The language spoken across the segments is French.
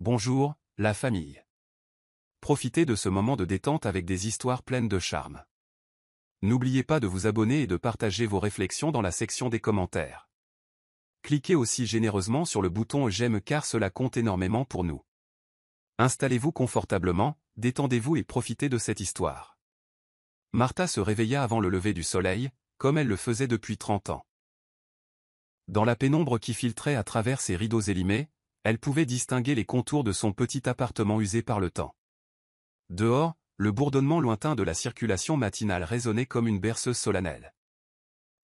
Bonjour, la famille. Profitez de ce moment de détente avec des histoires pleines de charme. N'oubliez pas de vous abonner et de partager vos réflexions dans la section des commentaires. Cliquez aussi généreusement sur le bouton j'aime car cela compte énormément pour nous. Installez-vous confortablement, détendez-vous et profitez de cette histoire. Martha se réveilla avant le lever du soleil, comme elle le faisait depuis 30 ans. Dans la pénombre qui filtrait à travers ses rideaux élimés, elle pouvait distinguer les contours de son petit appartement usé par le temps. Dehors, le bourdonnement lointain de la circulation matinale résonnait comme une berceuse solennelle.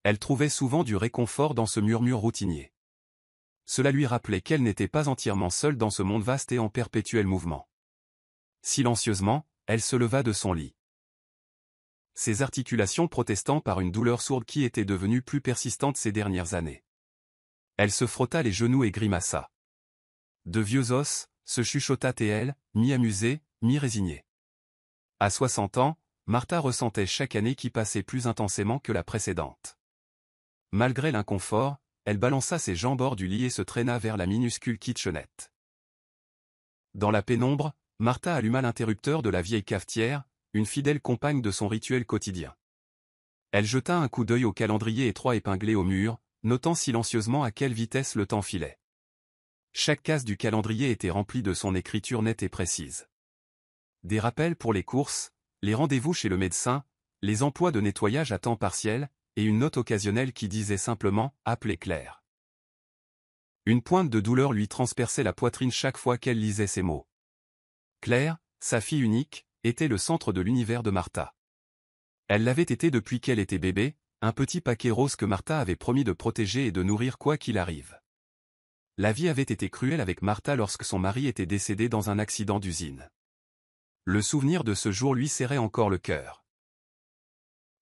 Elle trouvait souvent du réconfort dans ce murmure routinier. Cela lui rappelait qu'elle n'était pas entièrement seule dans ce monde vaste et en perpétuel mouvement. Silencieusement, elle se leva de son lit. Ses articulations protestant par une douleur sourde qui était devenue plus persistante ces dernières années. Elle se frotta les genoux et grimaça. De vieux os, se chuchota-t-elle, mi-amusée, mi-résignée. À 60 ans, Martha ressentait chaque année qui passait plus intensément que la précédente. Malgré l'inconfort, elle balança ses jambes hors du lit et se traîna vers la minuscule kitchenette. Dans la pénombre, Martha alluma l'interrupteur de la vieille cafetière, une fidèle compagne de son rituel quotidien. Elle jeta un coup d'œil au calendrier étroit épinglé au mur, notant silencieusement à quelle vitesse le temps filait. Chaque case du calendrier était remplie de son écriture nette et précise. Des rappels pour les courses, les rendez-vous chez le médecin, les emplois de nettoyage à temps partiel, et une note occasionnelle qui disait simplement « Appelez Claire ». Une pointe de douleur lui transperçait la poitrine chaque fois qu'elle lisait ces mots. Claire, sa fille unique, était le centre de l'univers de Martha. Elle l'avait été depuis qu'elle était bébé, un petit paquet rose que Martha avait promis de protéger et de nourrir quoi qu'il arrive. La vie avait été cruelle avec Martha lorsque son mari était décédé dans un accident d'usine. Le souvenir de ce jour lui serrait encore le cœur.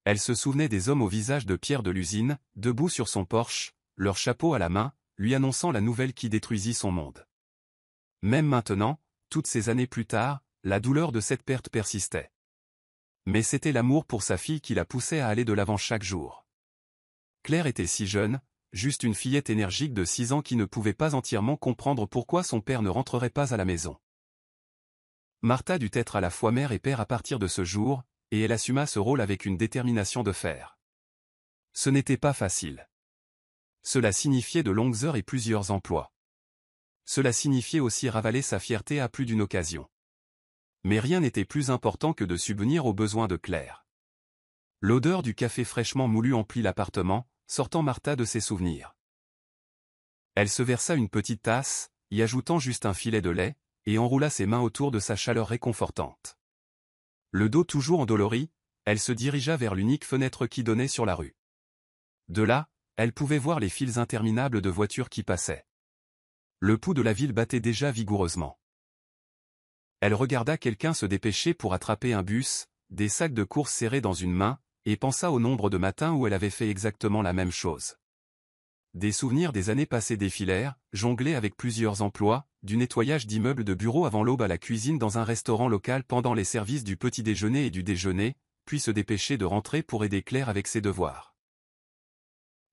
Elle se souvenait des hommes au visage de pierre de l'usine, debout sur son porche, leur chapeau à la main, lui annonçant la nouvelle qui détruisit son monde. Même maintenant, toutes ces années plus tard, la douleur de cette perte persistait. Mais c'était l'amour pour sa fille qui la poussait à aller de l'avant chaque jour. Claire était si jeune, juste une fillette énergique de 6 ans qui ne pouvait pas entièrement comprendre pourquoi son père ne rentrerait pas à la maison. Martha dut être à la fois mère et père à partir de ce jour, et elle assuma ce rôle avec une détermination de fer. Ce n'était pas facile. Cela signifiait de longues heures et plusieurs emplois. Cela signifiait aussi ravaler sa fierté à plus d'une occasion. Mais rien n'était plus important que de subvenir aux besoins de Claire. L'odeur du café fraîchement moulu emplit l'appartement, sortant Martha de ses souvenirs. Elle se versa une petite tasse, y ajoutant juste un filet de lait, et enroula ses mains autour de sa chaleur réconfortante. Le dos toujours endolori, elle se dirigea vers l'unique fenêtre qui donnait sur la rue. De là, elle pouvait voir les files interminables de voitures qui passaient. Le pouls de la ville battait déjà vigoureusement. Elle regarda quelqu'un se dépêcher pour attraper un bus, des sacs de course serrés dans une main, et pensa au nombre de matins où elle avait fait exactement la même chose. Des souvenirs des années passées défilèrent, jonglés avec plusieurs emplois, du nettoyage d'immeubles de bureaux avant l'aube à la cuisine dans un restaurant local pendant les services du petit déjeuner et du déjeuner, puis se dépêcher de rentrer pour aider Claire avec ses devoirs.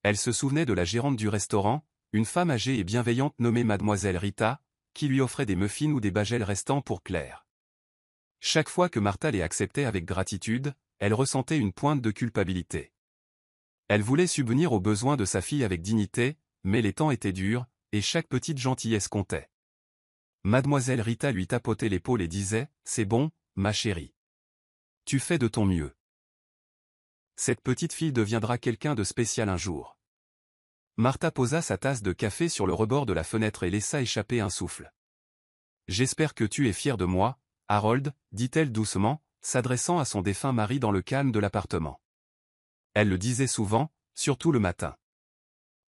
Elle se souvenait de la gérante du restaurant, une femme âgée et bienveillante nommée Mademoiselle Rita, qui lui offrait des muffins ou des bagels restants pour Claire. Chaque fois que Martha les acceptait avec gratitude, elle ressentait une pointe de culpabilité. Elle voulait subvenir aux besoins de sa fille avec dignité, mais les temps étaient durs, et chaque petite gentillesse comptait. Mademoiselle Rita lui tapotait l'épaule et disait « C'est bon, ma chérie. Tu fais de ton mieux. Cette petite fille deviendra quelqu'un de spécial un jour. » Martha posa sa tasse de café sur le rebord de la fenêtre et laissa échapper un souffle. « J'espère que tu es fier de moi, Harold, dit-elle doucement, s'adressant à son défunt mari dans le calme de l'appartement. Elle le disait souvent, surtout le matin.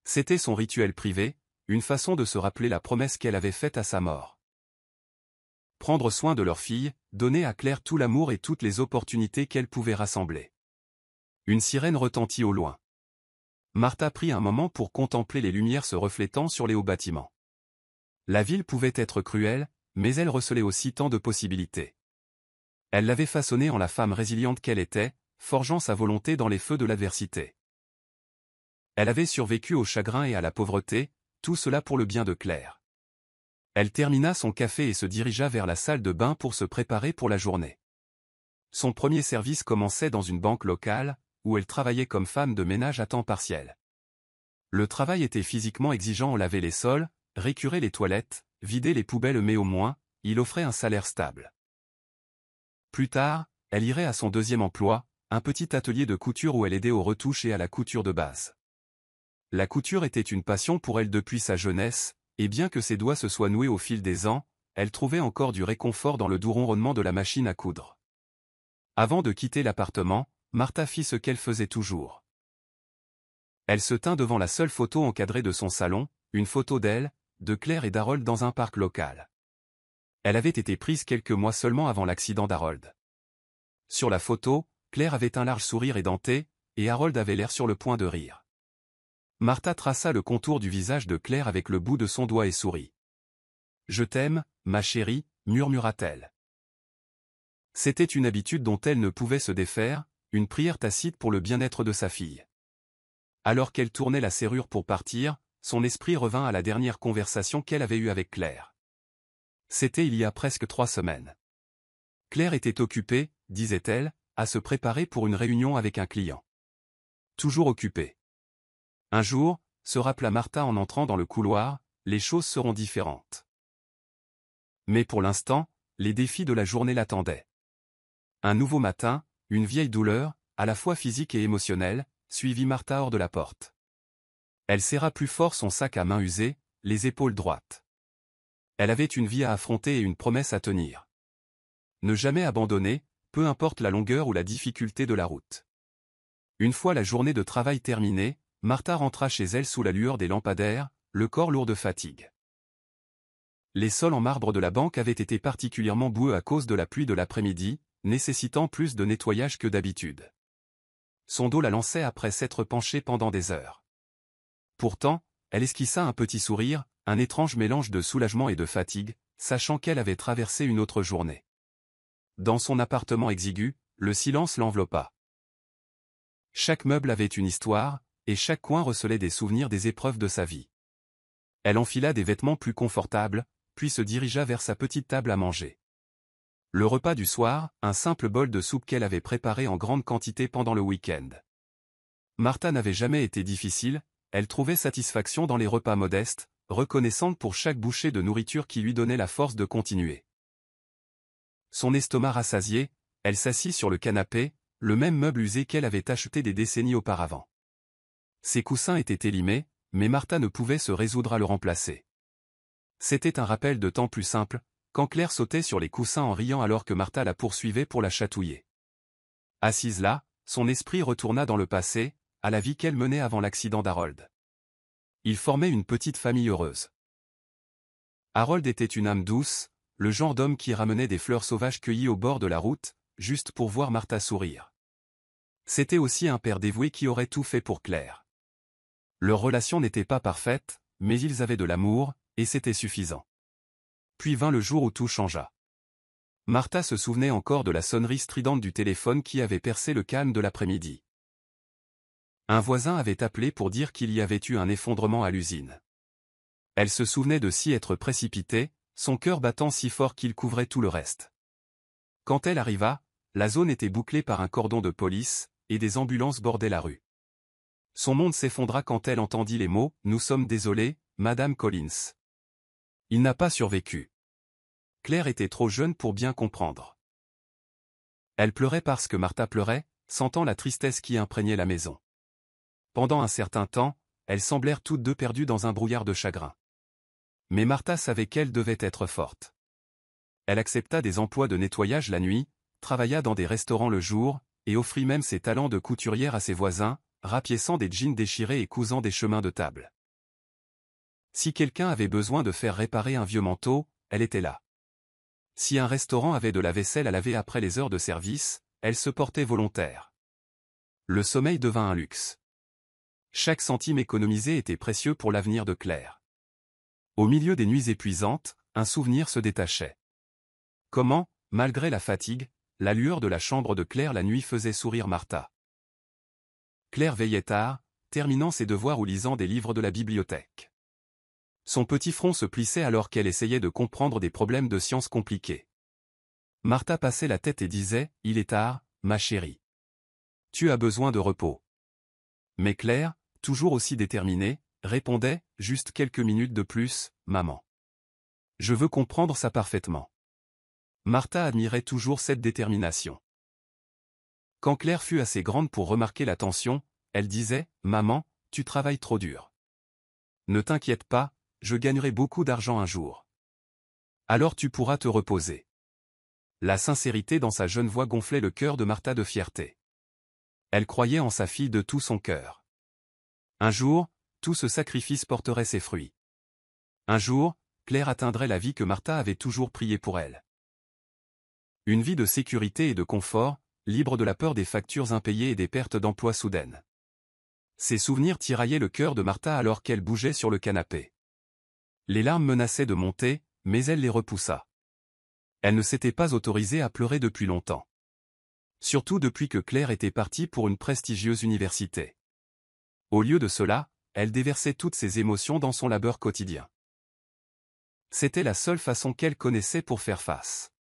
C'était son rituel privé, une façon de se rappeler la promesse qu'elle avait faite à sa mort. Prendre soin de leur fille, donner à Claire tout l'amour et toutes les opportunités qu'elle pouvait rassembler. Une sirène retentit au loin. Martha prit un moment pour contempler les lumières se reflétant sur les hauts bâtiments. La ville pouvait être cruelle, mais elle recelait aussi tant de possibilités. Elle l'avait façonnée en la femme résiliente qu'elle était, forgeant sa volonté dans les feux de l'adversité. Elle avait survécu au chagrin et à la pauvreté, tout cela pour le bien de Claire. Elle termina son café et se dirigea vers la salle de bain pour se préparer pour la journée. Son premier service commençait dans une banque locale, où elle travaillait comme femme de ménage à temps partiel. Le travail était physiquement exigeant, on lavait les sols, récurait les toilettes, vidait les poubelles, mais au moins, il offrait un salaire stable. Plus tard, elle irait à son deuxième emploi, un petit atelier de couture où elle aidait aux retouches et à la couture de base. La couture était une passion pour elle depuis sa jeunesse, et bien que ses doigts se soient noués au fil des ans, elle trouvait encore du réconfort dans le doux ronronnement de la machine à coudre. Avant de quitter l'appartement, Martha fit ce qu'elle faisait toujours. Elle se tint devant la seule photo encadrée de son salon, une photo d'elle, de Claire et d'Harold dans un parc local. Elle avait été prise quelques mois seulement avant l'accident d'Harold. Sur la photo, Claire avait un large sourire édenté, et Harold avait l'air sur le point de rire. Martha traça le contour du visage de Claire avec le bout de son doigt et sourit. « Je t'aime, ma chérie », murmura-t-elle. C'était une habitude dont elle ne pouvait se défaire, une prière tacite pour le bien-être de sa fille. Alors qu'elle tournait la serrure pour partir, son esprit revint à la dernière conversation qu'elle avait eue avec Claire. C'était il y a presque 3 semaines. Claire était occupée, disait-elle, à se préparer pour une réunion avec un client. Toujours occupée. Un jour, se rappela Martha en entrant dans le couloir, les choses seront différentes. Mais pour l'instant, les défis de la journée l'attendaient. Un nouveau matin, une vieille douleur, à la fois physique et émotionnelle, suivit Martha hors de la porte. Elle serra plus fort son sac à main usé, les épaules droites. Elle avait une vie à affronter et une promesse à tenir. Ne jamais abandonner, peu importe la longueur ou la difficulté de la route. Une fois la journée de travail terminée, Martha rentra chez elle sous la lueur des lampadaires, le corps lourd de fatigue. Les sols en marbre de la banque avaient été particulièrement boueux à cause de la pluie de l'après-midi, nécessitant plus de nettoyage que d'habitude. Son dos la lançait après s'être penchée pendant des heures. Pourtant, elle esquissa un petit sourire, un étrange mélange de soulagement et de fatigue, sachant qu'elle avait traversé une autre journée. Dans son appartement exigu, le silence l'enveloppa. Chaque meuble avait une histoire, et chaque coin recelait des souvenirs des épreuves de sa vie. Elle enfila des vêtements plus confortables, puis se dirigea vers sa petite table à manger. Le repas du soir, un simple bol de soupe qu'elle avait préparé en grande quantité pendant le week-end. Martha n'avait jamais été difficile, elle trouvait satisfaction dans les repas modestes, reconnaissante pour chaque bouchée de nourriture qui lui donnait la force de continuer. Son estomac rassasié, elle s'assit sur le canapé, le même meuble usé qu'elle avait acheté des décennies auparavant. Ses coussins étaient élimés, mais Martha ne pouvait se résoudre à le remplacer. C'était un rappel de temps plus simple, quand Claire sautait sur les coussins en riant alors que Martha la poursuivait pour la chatouiller. Assise là, son esprit retourna dans le passé, à la vie qu'elle menait avant l'accident d'Harold. Ils formaient une petite famille heureuse. Harold était une âme douce, le genre d'homme qui ramenait des fleurs sauvages cueillies au bord de la route, juste pour voir Martha sourire. C'était aussi un père dévoué qui aurait tout fait pour Claire. Leur relation n'était pas parfaite, mais ils avaient de l'amour, et c'était suffisant. Puis vint le jour où tout changea. Martha se souvenait encore de la sonnerie stridente du téléphone qui avait percé le calme de l'après-midi. Un voisin avait appelé pour dire qu'il y avait eu un effondrement à l'usine. Elle se souvenait de s'y être précipitée, son cœur battant si fort qu'il couvrait tout le reste. Quand elle arriva, la zone était bouclée par un cordon de police, et des ambulances bordaient la rue. Son monde s'effondra quand elle entendit les mots « Nous sommes désolés, Madame Collins ». Il n'a pas survécu. Claire était trop jeune pour bien comprendre. Elle pleurait parce que Martha pleurait, sentant la tristesse qui imprégnait la maison. Pendant un certain temps, elles semblèrent toutes deux perdues dans un brouillard de chagrin. Mais Martha savait qu'elle devait être forte. Elle accepta des emplois de nettoyage la nuit, travailla dans des restaurants le jour, et offrit même ses talents de couturière à ses voisins, rapiéçant des jeans déchirés et cousant des chemins de table. Si quelqu'un avait besoin de faire réparer un vieux manteau, elle était là. Si un restaurant avait de la vaisselle à laver après les heures de service, elle se portait volontaire. Le sommeil devint un luxe. Chaque centime économisé était précieux pour l'avenir de Claire. Au milieu des nuits épuisantes, un souvenir se détachait. Comment, malgré la fatigue, la lueur de la chambre de Claire la nuit faisait sourire Martha. Claire veillait tard, terminant ses devoirs ou lisant des livres de la bibliothèque. Son petit front se plissait alors qu'elle essayait de comprendre des problèmes de sciences compliqués. Martha passait la tête et disait « Il est tard, ma chérie. Tu as besoin de repos. » Mais Claire, toujours aussi déterminée, répondait « Juste quelques minutes de plus, maman. Je veux comprendre ça parfaitement. » Martha admirait toujours cette détermination. Quand Claire fut assez grande pour remarquer la tension, elle disait « Maman, tu travailles trop dur. Ne t'inquiète pas, je gagnerai beaucoup d'argent un jour. Alors tu pourras te reposer. » La sincérité dans sa jeune voix gonflait le cœur de Martha de fierté. Elle croyait en sa fille de tout son cœur. Un jour, tout ce sacrifice porterait ses fruits. Un jour, Claire atteindrait la vie que Martha avait toujours priée pour elle. Une vie de sécurité et de confort, libre de la peur des factures impayées et des pertes d'emploi soudaines. Ces souvenirs tiraillaient le cœur de Martha alors qu'elle bougeait sur le canapé. Les larmes menaçaient de monter, mais elle les repoussa. Elle ne s'était pas autorisée à pleurer depuis longtemps. Surtout depuis que Claire était partie pour une prestigieuse université. Au lieu de cela, elle déversait toutes ses émotions dans son labeur quotidien. C'était la seule façon qu'elle connaissait pour faire face.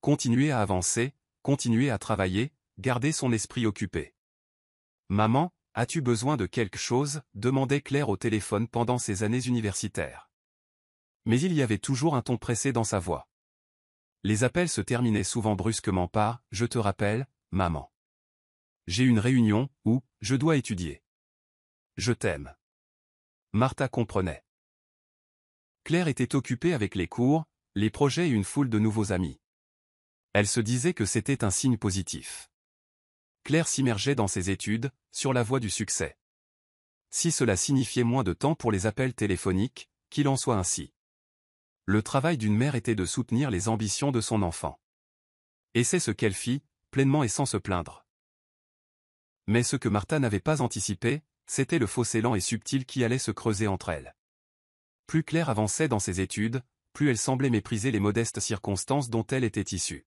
Continuer à avancer, continuer à travailler, garder son esprit occupé. « Maman, as-tu besoin de quelque chose ?» demandait Claire au téléphone pendant ses années universitaires. Mais il y avait toujours un ton pressé dans sa voix. Les appels se terminaient souvent brusquement par « Je te rappelle, maman. J'ai une réunion, ou je dois étudier. Je t'aime. » Martha comprenait. Claire était occupée avec les cours, les projets et une foule de nouveaux amis. Elle se disait que c'était un signe positif. Claire s'immergeait dans ses études, sur la voie du succès. Si cela signifiait moins de temps pour les appels téléphoniques, qu'il en soit ainsi. Le travail d'une mère était de soutenir les ambitions de son enfant. Et c'est ce qu'elle fit, pleinement et sans se plaindre. Mais ce que Martha n'avait pas anticipé, c'était le fossé lent et subtil qui allait se creuser entre elles. Plus Claire avançait dans ses études, plus elle semblait mépriser les modestes circonstances dont elle était issue.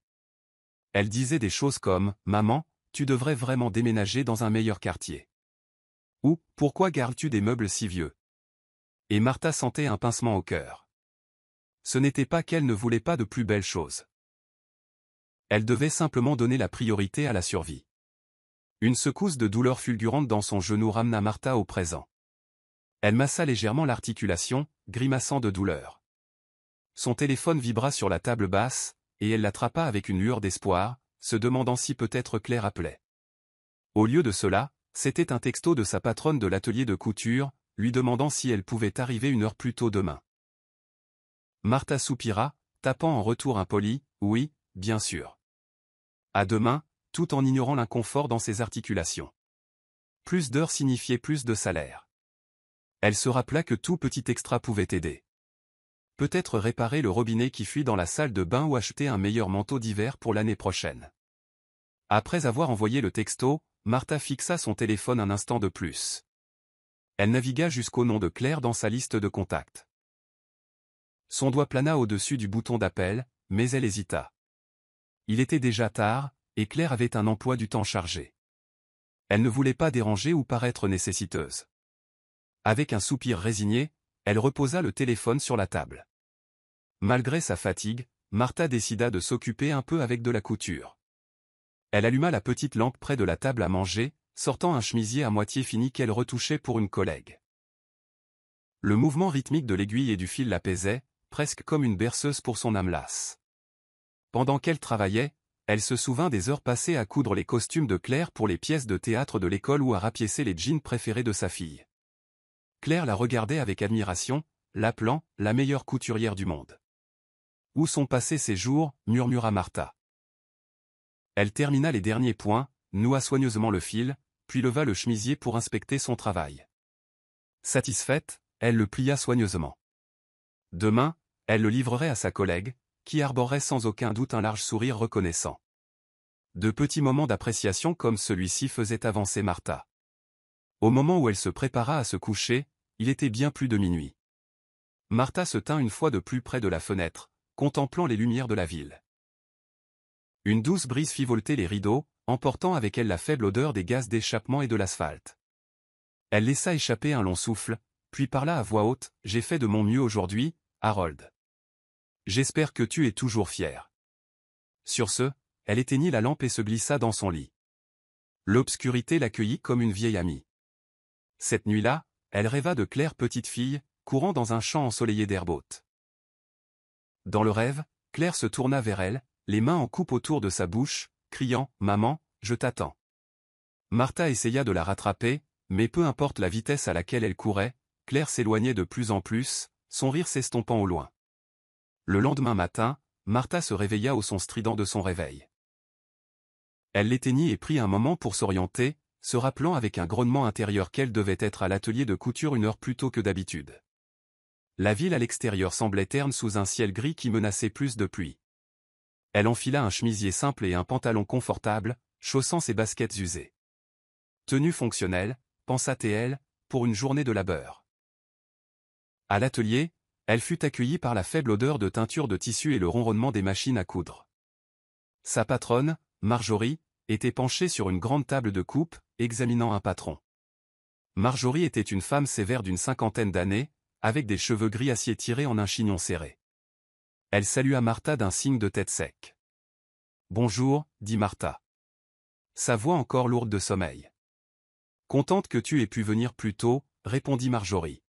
Elle disait des choses comme « Maman, tu devrais vraiment déménager dans un meilleur quartier. » Ou « Pourquoi gardes-tu des meubles si vieux ?» Et Martha sentait un pincement au cœur. Ce n'était pas qu'elle ne voulait pas de plus belles choses. Elle devait simplement donner la priorité à la survie. Une secousse de douleur fulgurante dans son genou ramena Martha au présent. Elle massa légèrement l'articulation, grimaçant de douleur. Son téléphone vibra sur la table basse, et elle l'attrapa avec une lueur d'espoir, se demandant si peut-être Claire appelait. Au lieu de cela, c'était un texto de sa patronne de l'atelier de couture, lui demandant si elle pouvait arriver une heure plus tôt demain. Martha soupira, tapant en retour un poli « Oui, bien sûr. » À demain, tout en ignorant l'inconfort dans ses articulations. Plus d'heures signifiait plus de salaire. Elle se rappela que tout petit extra pouvait aider. Peut-être réparer le robinet qui fuit dans la salle de bain ou acheter un meilleur manteau d'hiver pour l'année prochaine. Après avoir envoyé le texto, Martha fixa son téléphone un instant de plus. Elle navigua jusqu'au nom de Claire dans sa liste de contacts. Son doigt plana au-dessus du bouton d'appel, mais elle hésita. Il était déjà tard, et Claire avait un emploi du temps chargé. Elle ne voulait pas déranger ou paraître nécessiteuse. Avec un soupir résigné, elle reposa le téléphone sur la table. Malgré sa fatigue, Martha décida de s'occuper un peu avec de la couture. Elle alluma la petite lampe près de la table à manger, sortant un chemisier à moitié fini qu'elle retouchait pour une collègue. Le mouvement rythmique de l'aiguille et du fil l'apaisait, presque comme une berceuse pour son âme lasse. Pendant qu'elle travaillait, elle se souvint des heures passées à coudre les costumes de Claire pour les pièces de théâtre de l'école ou à rapiécer les jeans préférés de sa fille. Claire la regardait avec admiration, l'appelant « la meilleure couturière du monde ». « Où sont passés ces jours ?» murmura Martha. Elle termina les derniers points, noua soigneusement le fil, puis leva le chemisier pour inspecter son travail. Satisfaite, elle le plia soigneusement. Demain, elle le livrerait à sa collègue, qui arborerait sans aucun doute un large sourire reconnaissant. De petits moments d'appréciation comme celui-ci faisaient avancer Martha. Au moment où elle se prépara à se coucher, il était bien plus de minuit. Martha se tint une fois de plus près de la fenêtre, contemplant les lumières de la ville. Une douce brise fit volter les rideaux, emportant avec elle la faible odeur des gaz d'échappement et de l'asphalte. Elle laissa échapper un long souffle, puis parla à voix haute, « J'ai fait de mon mieux aujourd'hui, Harold. J'espère que tu es toujours fier. » Sur ce, elle éteignit la lampe et se glissa dans son lit. L'obscurité l'accueillit comme une vieille amie. Cette nuit-là, elle rêva de Claire petite fille, courant dans un champ ensoleillé d'herbe haute. Dans le rêve, Claire se tourna vers elle, les mains en coupe autour de sa bouche, criant « Maman, je t'attends. » Martha essaya de la rattraper, mais peu importe la vitesse à laquelle elle courait, Claire s'éloignait de plus en plus, son rire s'estompant au loin. Le lendemain matin, Martha se réveilla au son strident de son réveil. Elle l'éteignit et prit un moment pour s'orienter, se rappelant avec un grognement intérieur qu'elle devait être à l'atelier de couture une heure plus tôt que d'habitude. La ville à l'extérieur semblait terne sous un ciel gris qui menaçait plus de pluie. Elle enfila un chemisier simple et un pantalon confortable, chaussant ses baskets usées. Tenue fonctionnelle, pensa-t-elle, pour une journée de labeur. À l'atelier, elle fut accueillie par la faible odeur de teinture de tissu et le ronronnement des machines à coudre. Sa patronne, Marjorie, était penchée sur une grande table de coupe, examinant un patron. Marjorie était une femme sévère d'une cinquantaine d'années, avec des cheveux gris acier tirés en un chignon serré. Elle salua Martha d'un signe de tête sec. « Bonjour, » dit Martha. Sa voix encore lourde de sommeil. « Contente que tu aies pu venir plus tôt, » répondit Marjorie.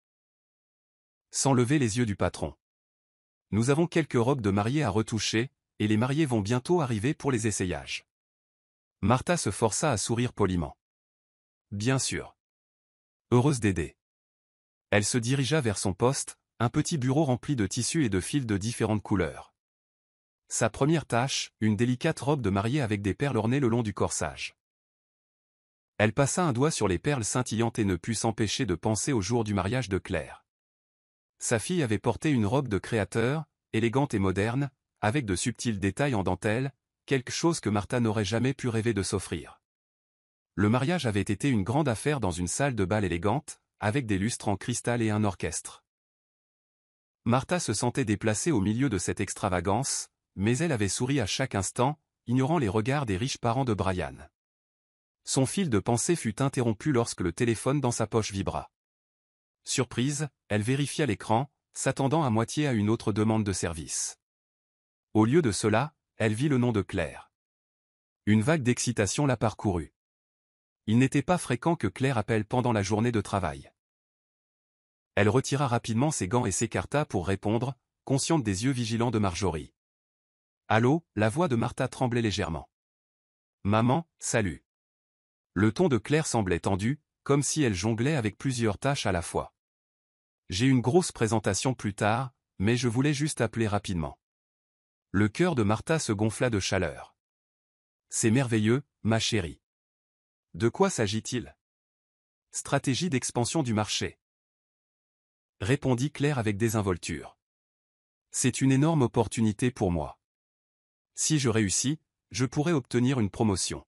Sans lever les yeux du patron. « Nous avons quelques robes de mariée à retoucher, et les mariés vont bientôt arriver pour les essayages. » Martha se força à sourire poliment. « Bien sûr. » Heureuse d'aider. Elle se dirigea vers son poste, un petit bureau rempli de tissus et de fils de différentes couleurs. Sa première tâche, une délicate robe de mariée avec des perles ornées le long du corsage. Elle passa un doigt sur les perles scintillantes et ne put s'empêcher de penser au jour du mariage de Claire. Sa fille avait porté une robe de créateur, élégante et moderne, avec de subtils détails en dentelle, quelque chose que Martha n'aurait jamais pu rêver de s'offrir. Le mariage avait été une grande affaire dans une salle de bal élégante, avec des lustres en cristal et un orchestre. Martha se sentait déplacée au milieu de cette extravagance, mais elle avait souri à chaque instant, ignorant les regards des riches parents de Brian. Son fil de pensée fut interrompu lorsque le téléphone dans sa poche vibra. Surprise, elle vérifia l'écran, s'attendant à moitié à une autre demande de service. Au lieu de cela, elle vit le nom de Claire. Une vague d'excitation la parcourut. Il n'était pas fréquent que Claire appelle pendant la journée de travail. Elle retira rapidement ses gants et s'écarta pour répondre, consciente des yeux vigilants de Marjorie. « Allô ?» La voix de Martha tremblait légèrement. « Maman, salut. » Le ton de Claire semblait tendu, comme si elle jonglait avec plusieurs tâches à la fois. « J'ai une grosse présentation plus tard, mais je voulais juste appeler rapidement. » Le cœur de Martha se gonfla de chaleur. « C'est merveilleux, ma chérie. De quoi s'agit-il ? » « Stratégie d'expansion du marché. » Répondit Claire avec désinvolture. « C'est une énorme opportunité pour moi. Si je réussis, je pourrais obtenir une promotion.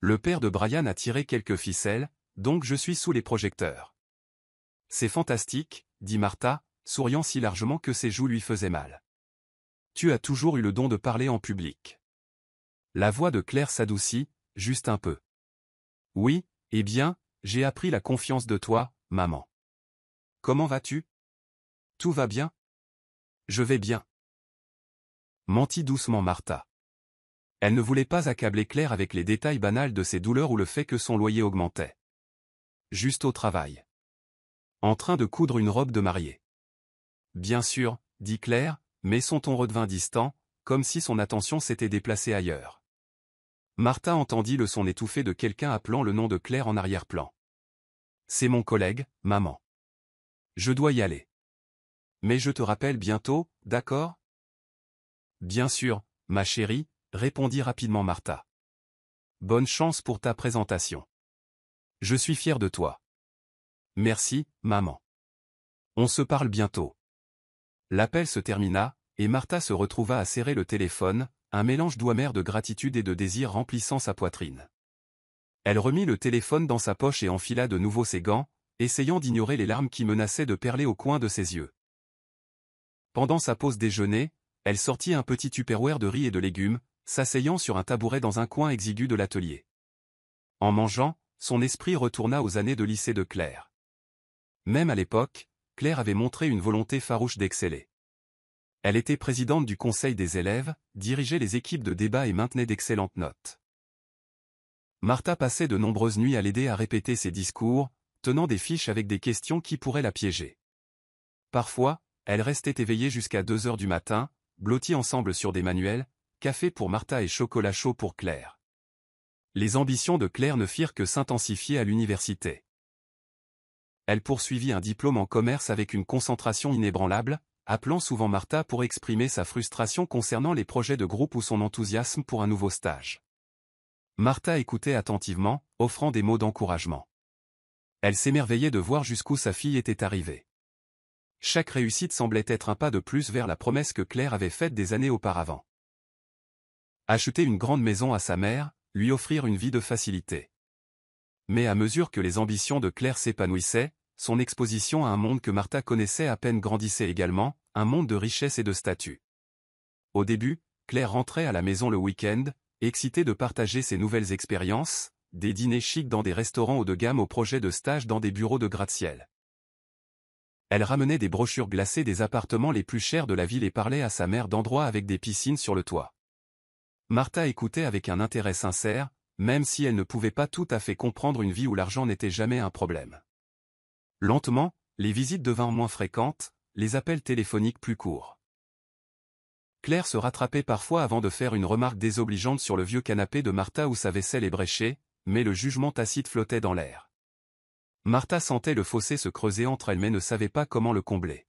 Le père de Brian a tiré quelques ficelles, donc je suis sous les projecteurs. »« C'est fantastique, » dit Martha, souriant si largement que ses joues lui faisaient mal. « Tu as toujours eu le don de parler en public. » La voix de Claire s'adoucit, juste un peu. « Oui, eh bien, j'ai appris la confiance de toi, maman. Comment vas-tu ? Tout va bien ? Je vais bien. » Mentit doucement Martha. Elle ne voulait pas accabler Claire avec les détails banals de ses douleurs ou le fait que son loyer augmentait. Juste au travail. En train de coudre une robe de mariée. Bien sûr, dit Claire, mais son ton redevint distant, comme si son attention s'était déplacée ailleurs. Martha entendit le son étouffé de quelqu'un appelant le nom de Claire en arrière-plan. C'est mon collègue, maman. Je dois y aller. Mais je te rappelle bientôt, d'accord ? Bien sûr, ma chérie, répondit rapidement Martha. Bonne chance pour ta présentation. Je suis fier de toi. Merci, maman. On se parle bientôt. L'appel se termina, et Martha se retrouva à serrer le téléphone, un mélange doux amer de gratitude et de désir remplissant sa poitrine. Elle remit le téléphone dans sa poche et enfila de nouveau ses gants, essayant d'ignorer les larmes qui menaçaient de perler au coin de ses yeux. Pendant sa pause déjeuner, elle sortit un petit tupperware de riz et de légumes, s'asseyant sur un tabouret dans un coin exigu de l'atelier. En mangeant, son esprit retourna aux années de lycée de Claire. Même à l'époque, Claire avait montré une volonté farouche d'exceller. Elle était présidente du conseil des élèves, dirigeait les équipes de débat et maintenait d'excellentes notes. Martha passait de nombreuses nuits à l'aider à répéter ses discours, tenant des fiches avec des questions qui pourraient la piéger. Parfois, elle restait éveillée jusqu'à 2 heures du matin, blottis ensemble sur des manuels, café pour Martha et chocolat chaud pour Claire. Les ambitions de Claire ne firent que s'intensifier à l'université. Elle poursuivit un diplôme en commerce avec une concentration inébranlable, appelant souvent Martha pour exprimer sa frustration concernant les projets de groupe ou son enthousiasme pour un nouveau stage. Martha écoutait attentivement, offrant des mots d'encouragement. Elle s'émerveillait de voir jusqu'où sa fille était arrivée. Chaque réussite semblait être un pas de plus vers la promesse que Claire avait faite des années auparavant. Acheter une grande maison à sa mère, lui offrir une vie de facilité. Mais à mesure que les ambitions de Claire s'épanouissaient, son exposition à un monde que Martha connaissait à peine grandissait également, un monde de richesse et de statut. Au début, Claire rentrait à la maison le week-end, excitée de partager ses nouvelles expériences, des dîners chics dans des restaurants haut de gamme aux projets de stage dans des bureaux de gratte-ciel. Elle ramenait des brochures glacées des appartements les plus chers de la ville et parlait à sa mère d'endroits avec des piscines sur le toit. Martha écoutait avec un intérêt sincère, même si elle ne pouvait pas tout à fait comprendre une vie où l'argent n'était jamais un problème. Lentement, les visites devinrent moins fréquentes, les appels téléphoniques plus courts. Claire se rattrapait parfois avant de faire une remarque désobligeante sur le vieux canapé de Martha où sa vaisselle ébréchée, mais le jugement tacite flottait dans l'air. Martha sentait le fossé se creuser entre elles mais ne savait pas comment le combler.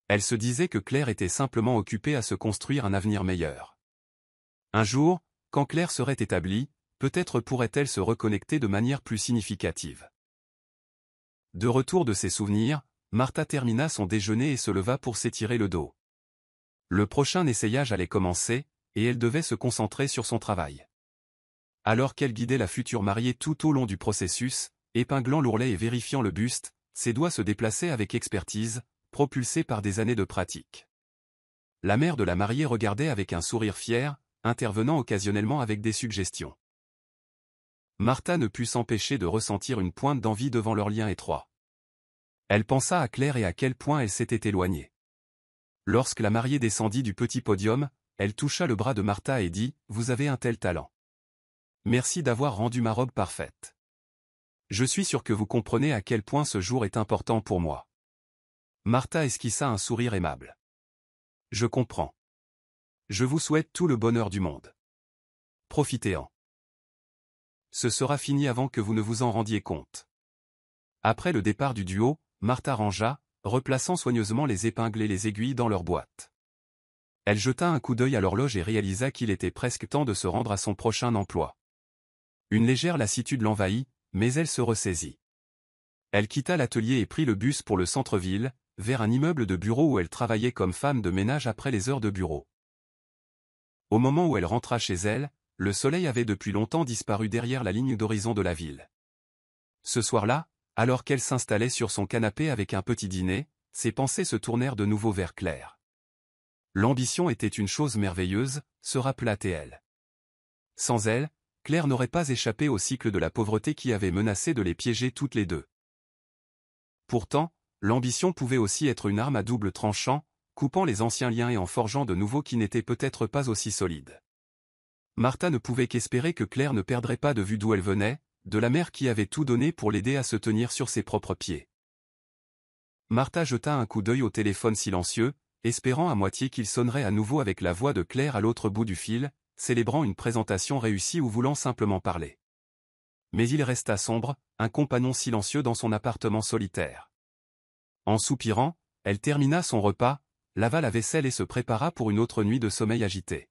Elle se disait que Claire était simplement occupée à se construire un avenir meilleur. Un jour, quand Claire serait établie, peut-être pourrait-elle se reconnecter de manière plus significative. De retour de ses souvenirs, Martha termina son déjeuner et se leva pour s'étirer le dos. Le prochain essayage allait commencer, et elle devait se concentrer sur son travail. Alors qu'elle guidait la future mariée tout au long du processus, épinglant l'ourlet et vérifiant le buste, ses doigts se déplaçaient avec expertise, propulsés par des années de pratique. La mère de la mariée regardait avec un sourire fier, intervenant occasionnellement avec des suggestions. Martha ne put s'empêcher de ressentir une pointe d'envie devant leur lien étroit. Elle pensa à Claire et à quel point elle s'était éloignée. Lorsque la mariée descendit du petit podium, elle toucha le bras de Martha et dit « Vous avez un tel talent. Merci d'avoir rendu ma robe parfaite. Je suis sûr que vous comprenez à quel point ce jour est important pour moi. » Martha esquissa un sourire aimable. « Je comprends. Je vous souhaite tout le bonheur du monde. Profitez-en. Ce sera fini avant que vous ne vous en rendiez compte. » Après le départ du duo, Martha rangea, replaçant soigneusement les épingles et les aiguilles dans leur boîte. Elle jeta un coup d'œil à l'horloge et réalisa qu'il était presque temps de se rendre à son prochain emploi. Une légère lassitude l'envahit, mais elle se ressaisit. Elle quitta l'atelier et prit le bus pour le centre-ville, vers un immeuble de bureau où elle travaillait comme femme de ménage après les heures de bureau. Au moment où elle rentra chez elle, le soleil avait depuis longtemps disparu derrière la ligne d'horizon de la ville. Ce soir-là, alors qu'elle s'installait sur son canapé avec un petit dîner, ses pensées se tournèrent de nouveau vers Claire. L'ambition était une chose merveilleuse, se rappela-t-elle. Sans elle, Claire n'aurait pas échappé au cycle de la pauvreté qui avait menacé de les piéger toutes les deux. Pourtant, l'ambition pouvait aussi être une arme à double tranchant, coupant les anciens liens et en forgeant de nouveaux qui n'étaient peut-être pas aussi solides. Martha ne pouvait qu'espérer que Claire ne perdrait pas de vue d'où elle venait, de la mère qui avait tout donné pour l'aider à se tenir sur ses propres pieds. Martha jeta un coup d'œil au téléphone silencieux, espérant à moitié qu'il sonnerait à nouveau avec la voix de Claire à l'autre bout du fil, célébrant une présentation réussie ou voulant simplement parler. Mais il resta sombre, un compagnon silencieux dans son appartement solitaire. En soupirant, elle termina son repas, lava la vaisselle et se prépara pour une autre nuit de sommeil agité.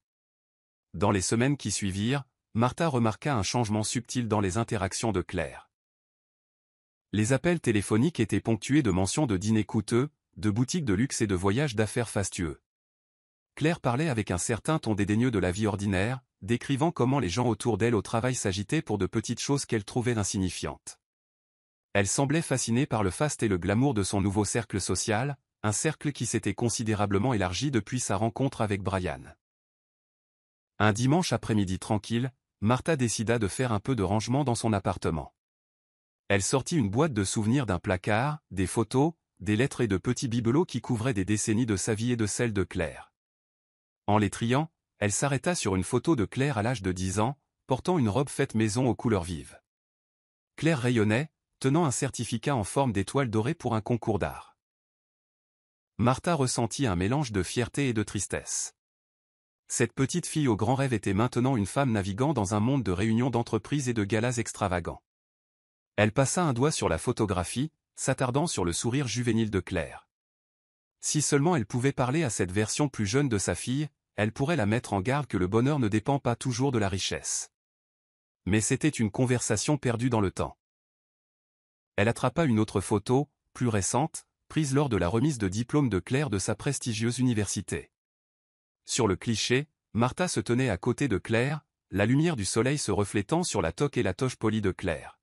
Dans les semaines qui suivirent, Martha remarqua un changement subtil dans les interactions de Claire. Les appels téléphoniques étaient ponctués de mentions de dîners coûteux, de boutiques de luxe et de voyages d'affaires fastueux. Claire parlait avec un certain ton dédaigneux de la vie ordinaire, décrivant comment les gens autour d'elle au travail s'agitaient pour de petites choses qu'elle trouvait insignifiantes. Elle semblait fascinée par le faste et le glamour de son nouveau cercle social, un cercle qui s'était considérablement élargi depuis sa rencontre avec Brian. Un dimanche après-midi tranquille, Martha décida de faire un peu de rangement dans son appartement. Elle sortit une boîte de souvenirs d'un placard, des photos, des lettres et de petits bibelots qui couvraient des décennies de sa vie et de celle de Claire. En les triant, elle s'arrêta sur une photo de Claire à l'âge de 10 ans, portant une robe faite maison aux couleurs vives. Claire rayonnait, tenant un certificat en forme d'étoile dorée pour un concours d'art. Martha ressentit un mélange de fierté et de tristesse. Cette petite fille au grand rêve était maintenant une femme naviguant dans un monde de réunions d'entreprises et de galas extravagants. Elle passa un doigt sur la photographie, s'attardant sur le sourire juvénile de Claire. Si seulement elle pouvait parler à cette version plus jeune de sa fille, elle pourrait la mettre en garde que le bonheur ne dépend pas toujours de la richesse. Mais c'était une conversation perdue dans le temps. Elle attrapa une autre photo, plus récente, prise lors de la remise de diplôme de Claire de sa prestigieuse université. Sur le cliché, Martha se tenait à côté de Claire, la lumière du soleil se reflétant sur la toque et la toche polie de Claire.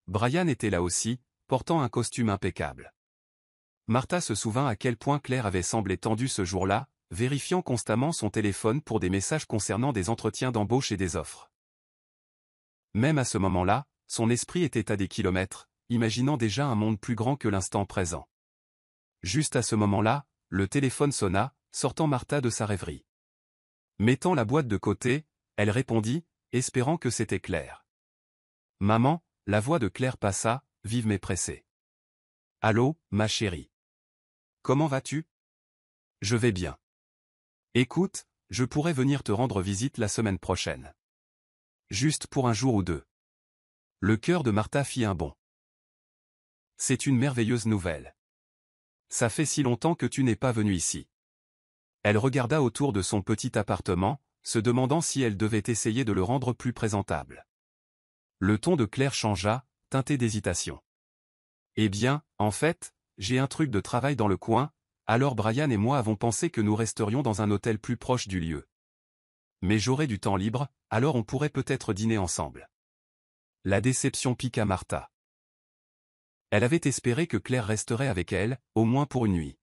Brian était là aussi, portant un costume impeccable. Martha se souvint à quel point Claire avait semblé tendue ce jour-là, vérifiant constamment son téléphone pour des messages concernant des entretiens d'embauche et des offres. Même à ce moment-là, son esprit était à des kilomètres, imaginant déjà un monde plus grand que l'instant présent. Juste à ce moment-là, le téléphone sonna, sortant Martha de sa rêverie. Mettant la boîte de côté, elle répondit, espérant que c'était Claire. « Maman », la voix de Claire passa, vive mais pressée. « Allô, ma chérie. Comment vas-tu ? Je vais bien. Écoute, je pourrais venir te rendre visite la semaine prochaine. Juste pour un jour ou deux. » Le cœur de Martha fit un bond. « C'est une merveilleuse nouvelle. Ça fait si longtemps que tu n'es pas venu ici. » Elle regarda autour de son petit appartement, se demandant si elle devait essayer de le rendre plus présentable. Le ton de Claire changea, teinté d'hésitation. « Eh bien, en fait, j'ai un truc de travail dans le coin, alors Brian et moi avons pensé que nous resterions dans un hôtel plus proche du lieu. Mais j'aurai du temps libre, alors on pourrait peut-être dîner ensemble. » La déception piqua Martha. Elle avait espéré que Claire resterait avec elle, au moins pour une nuit.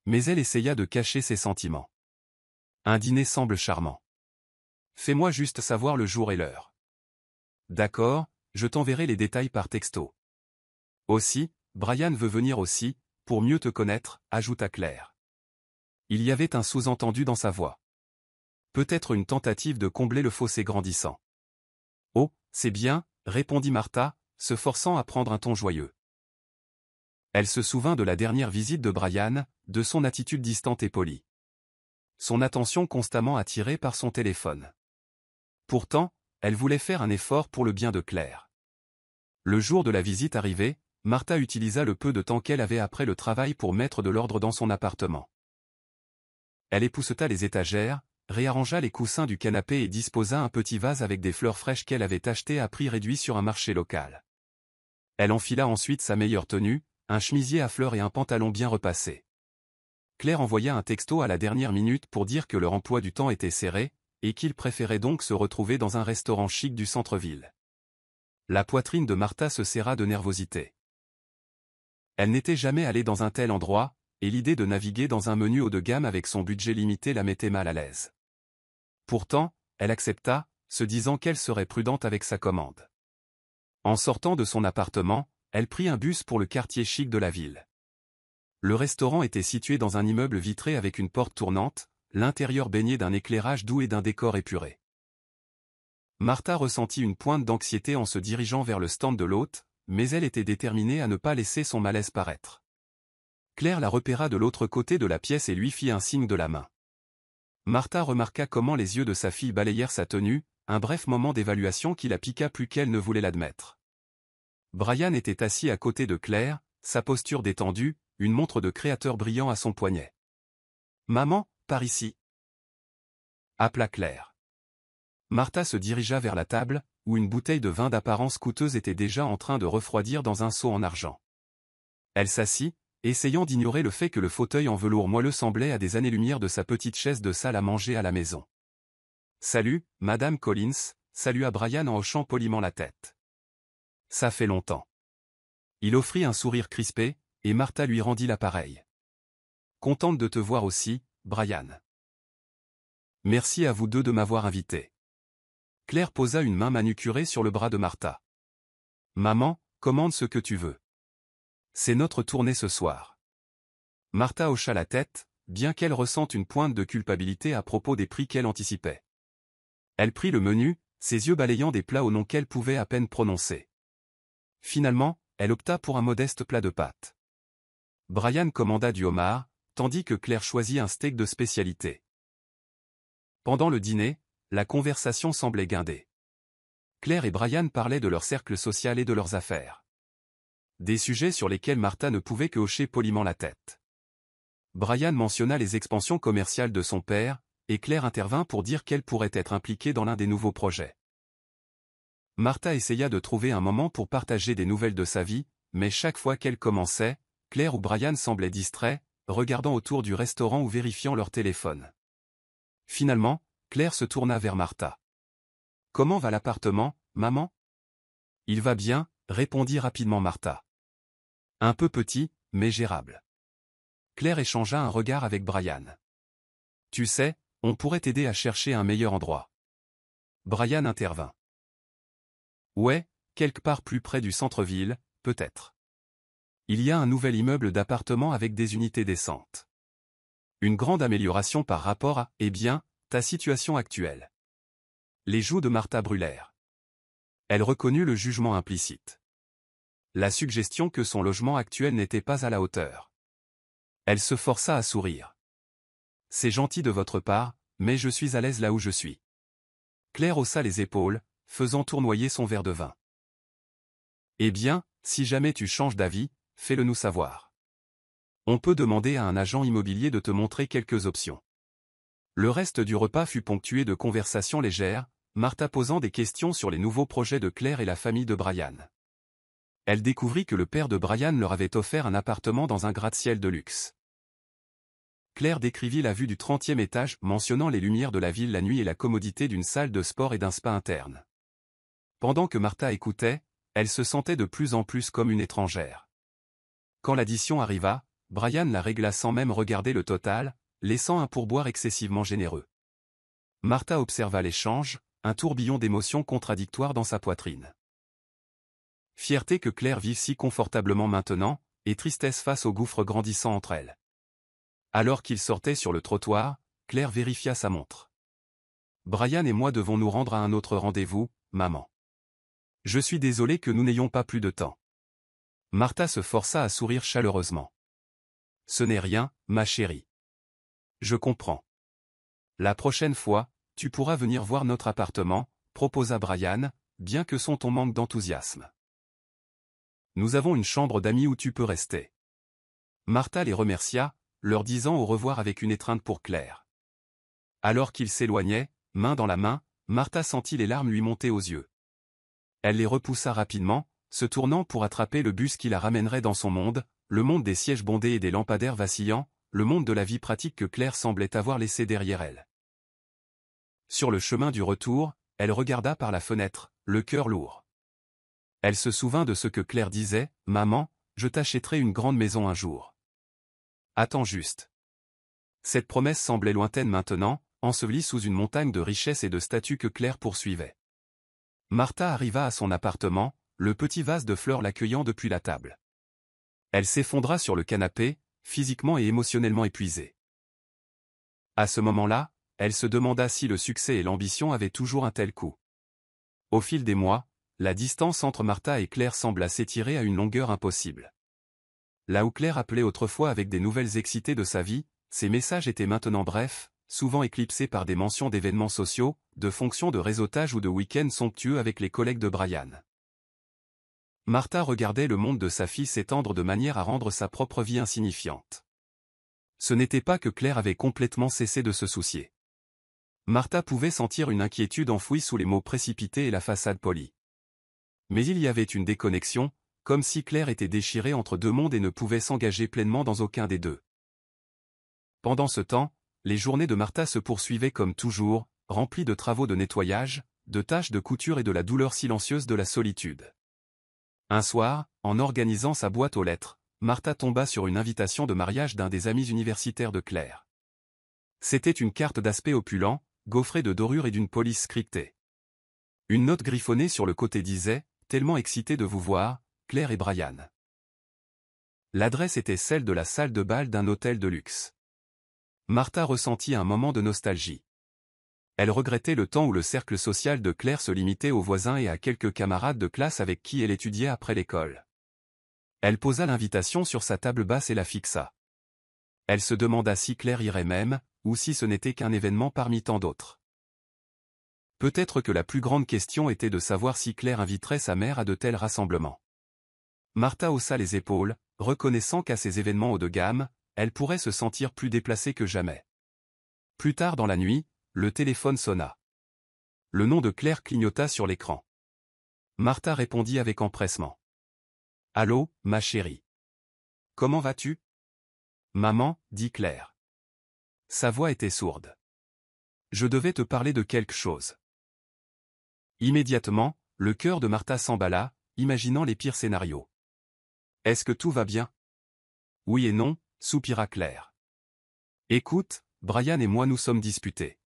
Mais elle essaya de cacher ses sentiments. Un dîner semble charmant. Fais-moi juste savoir le jour et l'heure. D'accord, je t'enverrai les détails par texto. Aussi, Brian veut venir aussi, pour mieux te connaître, ajouta Claire. Il y avait un sous-entendu dans sa voix. Peut-être une tentative de combler le fossé grandissant. Oh, c'est bien, répondit Martha, se forçant à prendre un ton joyeux. Elle se souvint de la dernière visite de Brian, de son attitude distante et polie. Son attention constamment attirée par son téléphone. Pourtant, elle voulait faire un effort pour le bien de Claire. Le jour de la visite arrivé, Martha utilisa le peu de temps qu'elle avait après le travail pour mettre de l'ordre dans son appartement. Elle épousseta les étagères, réarrangea les coussins du canapé et disposa un petit vase avec des fleurs fraîches qu'elle avait achetées à prix réduit sur un marché local. Elle enfila ensuite sa meilleure tenue, un chemisier à fleurs et un pantalon bien repassé. Claire envoya un texto à la dernière minute pour dire que leur emploi du temps était serré, et qu'il préférait donc se retrouver dans un restaurant chic du centre-ville. La poitrine de Martha se serra de nervosité. Elle n'était jamais allée dans un tel endroit, et l'idée de naviguer dans un menu haut de gamme avec son budget limité la mettait mal à l'aise. Pourtant, elle accepta, se disant qu'elle serait prudente avec sa commande. En sortant de son appartement, elle prit un bus pour le quartier chic de la ville. Le restaurant était situé dans un immeuble vitré avec une porte tournante, l'intérieur baigné d'un éclairage doux et d'un décor épuré. Martha ressentit une pointe d'anxiété en se dirigeant vers le stand de l'hôte, mais elle était déterminée à ne pas laisser son malaise paraître. Claire la repéra de l'autre côté de la pièce et lui fit un signe de la main. Martha remarqua comment les yeux de sa fille balayèrent sa tenue, un bref moment d'évaluation qui la piqua plus qu'elle ne voulait l'admettre. Brian était assis à côté de Claire, sa posture détendue, une montre de créateur brillant à son poignet. « Maman, par ici !» appela Claire. Martha se dirigea vers la table, où une bouteille de vin d'apparence coûteuse était déjà en train de refroidir dans un seau en argent. Elle s'assit, essayant d'ignorer le fait que le fauteuil en velours moelleux semblait à des années-lumière de sa petite chaise de salle à manger à la maison. « Salut, Madame Collins », salua Brian en hochant poliment la tête. « Ça fait longtemps. » Il offrit un sourire crispé, et Martha lui rendit l'appareil. « Contente de te voir aussi, Brian. » « Merci à vous deux de m'avoir invité. » Claire posa une main manucurée sur le bras de Martha. « Maman, commande ce que tu veux. C'est notre tournée ce soir. Martha hocha la tête, bien qu'elle ressente une pointe de culpabilité à propos des prix qu'elle anticipait. Elle prit le menu, ses yeux balayant des plats au nom qu'elle pouvait à peine prononcer. Finalement, elle opta pour un modeste plat de pâtes. Brian commanda du homard, tandis que Claire choisit un steak de spécialité. Pendant le dîner, la conversation semblait guindée. Claire et Brian parlaient de leur cercle social et de leurs affaires. Des sujets sur lesquels Martha ne pouvait que hocher poliment la tête. Brian mentionna les expansions commerciales de son père, et Claire intervint pour dire qu'elle pourrait être impliquée dans l'un des nouveaux projets. Martha essaya de trouver un moment pour partager des nouvelles de sa vie, mais chaque fois qu'elle commençait, Claire ou Brian semblaient distraits, regardant autour du restaurant ou vérifiant leur téléphone. Finalement, Claire se tourna vers Martha. « Comment va l'appartement, maman ?»« Il va bien », répondit rapidement Martha. « Un peu petit, mais gérable. » Claire échangea un regard avec Brian. « Tu sais, on pourrait t'aider à chercher un meilleur endroit. » Brian intervint. « Ouais, quelque part plus près du centre-ville, peut-être. Il y a un nouvel immeuble d'appartements avec des unités décentes. Une grande amélioration par rapport à, eh bien, ta situation actuelle. » Les joues de Martha brûlèrent. Elle reconnut le jugement implicite. La suggestion que son logement actuel n'était pas à la hauteur. Elle se força à sourire. « C'est gentil de votre part, mais je suis à l'aise là où je suis. » Claire haussa les épaules, faisant tournoyer son verre de vin. « Eh bien, si jamais tu changes d'avis, fais-le nous savoir. On peut demander à un agent immobilier de te montrer quelques options. » Le reste du repas fut ponctué de conversations légères, Martha posant des questions sur les nouveaux projets de Claire et la famille de Brian. Elle découvrit que le père de Brian leur avait offert un appartement dans un gratte-ciel de luxe. Claire décrivit la vue du 30e étage, mentionnant les lumières de la ville la nuit et la commodité d'une salle de sport et d'un spa interne. Pendant que Martha écoutait, elle se sentait de plus en plus comme une étrangère. Quand l'addition arriva, Brian la régla sans même regarder le total, laissant un pourboire excessivement généreux. Martha observa l'échange, un tourbillon d'émotions contradictoires dans sa poitrine. Fierté que Claire vive si confortablement maintenant, et tristesse face au gouffre grandissant entre elles. Alors qu'il sortait sur le trottoir, Claire vérifia sa montre. « Brian et moi devons nous rendre à un autre rendez-vous, maman. Je suis désolé que nous n'ayons pas plus de temps. » Martha se força à sourire chaleureusement. « Ce n'est rien, ma chérie. Je comprends. La prochaine fois, tu pourras venir voir notre appartement, » proposa Brian, bien que son ton manque d'enthousiasme. « Nous avons une chambre d'amis où tu peux rester. » Martha les remercia, leur disant au revoir avec une étreinte pour Claire. Alors qu'ils s'éloignaient, main dans la main, Martha sentit les larmes lui monter aux yeux. Elle les repoussa rapidement, se tournant pour attraper le bus qui la ramènerait dans son monde, le monde des sièges bondés et des lampadaires vacillants, le monde de la vie pratique que Claire semblait avoir laissé derrière elle. Sur le chemin du retour, elle regarda par la fenêtre, le cœur lourd. Elle se souvint de ce que Claire disait, « Maman, je t'achèterai une grande maison un jour. » Attends juste. Cette promesse semblait lointaine maintenant, ensevelie sous une montagne de richesses et de statues que Claire poursuivait. Martha arriva à son appartement, le petit vase de fleurs l'accueillant depuis la table. Elle s'effondra sur le canapé, physiquement et émotionnellement épuisée. À ce moment-là, elle se demanda si le succès et l'ambition avaient toujours un tel coût. Au fil des mois, la distance entre Martha et Claire sembla s'étirer à une longueur impossible. Là où Claire appelait autrefois avec des nouvelles excitées de sa vie, ses messages étaient maintenant brefs, souvent éclipsés par des mentions d'événements sociaux, de fonctions de réseautage ou de week-ends somptueux avec les collègues de Brian. Martha regardait le monde de sa fille s'étendre de manière à rendre sa propre vie insignifiante. Ce n'était pas que Claire avait complètement cessé de se soucier. Martha pouvait sentir une inquiétude enfouie sous les mots précipités et la façade polie. Mais il y avait une déconnexion, comme si Claire était déchirée entre deux mondes et ne pouvait s'engager pleinement dans aucun des deux. Pendant ce temps, les journées de Martha se poursuivaient comme toujours, remplies de travaux de nettoyage, de tâches de couture et de la douleur silencieuse de la solitude. Un soir, en organisant sa boîte aux lettres, Martha tomba sur une invitation de mariage d'un des amis universitaires de Claire. C'était une carte d'aspect opulent, gaufrée de dorures et d'une police scriptée. Une note griffonnée sur le côté disait « Tellement excité de vous voir, Claire et Brian. L'adresse était celle de la salle de bal d'un hôtel de luxe. Martha ressentit un moment de nostalgie. Elle regrettait le temps où le cercle social de Claire se limitait aux voisins et à quelques camarades de classe avec qui elle étudiait après l'école. Elle posa l'invitation sur sa table basse et la fixa. Elle se demanda si Claire irait même, ou si ce n'était qu'un événement parmi tant d'autres. Peut-être que la plus grande question était de savoir si Claire inviterait sa mère à de tels rassemblements. Martha haussa les épaules, reconnaissant qu'à ces événements haut de gamme, elle pourrait se sentir plus déplacée que jamais. Plus tard dans la nuit, le téléphone sonna. Le nom de Claire clignota sur l'écran. Martha répondit avec empressement. « Allô, ma chérie. Comment vas-tu » ? « Maman, » dit Claire. Sa voix était sourde. « Je devais te parler de quelque chose. » Immédiatement, le cœur de Martha s'emballa, imaginant les pires scénarios. « Est-ce que tout va bien ?»« Oui et non, » soupira Claire. « Écoute, Brian et moi nous sommes disputés.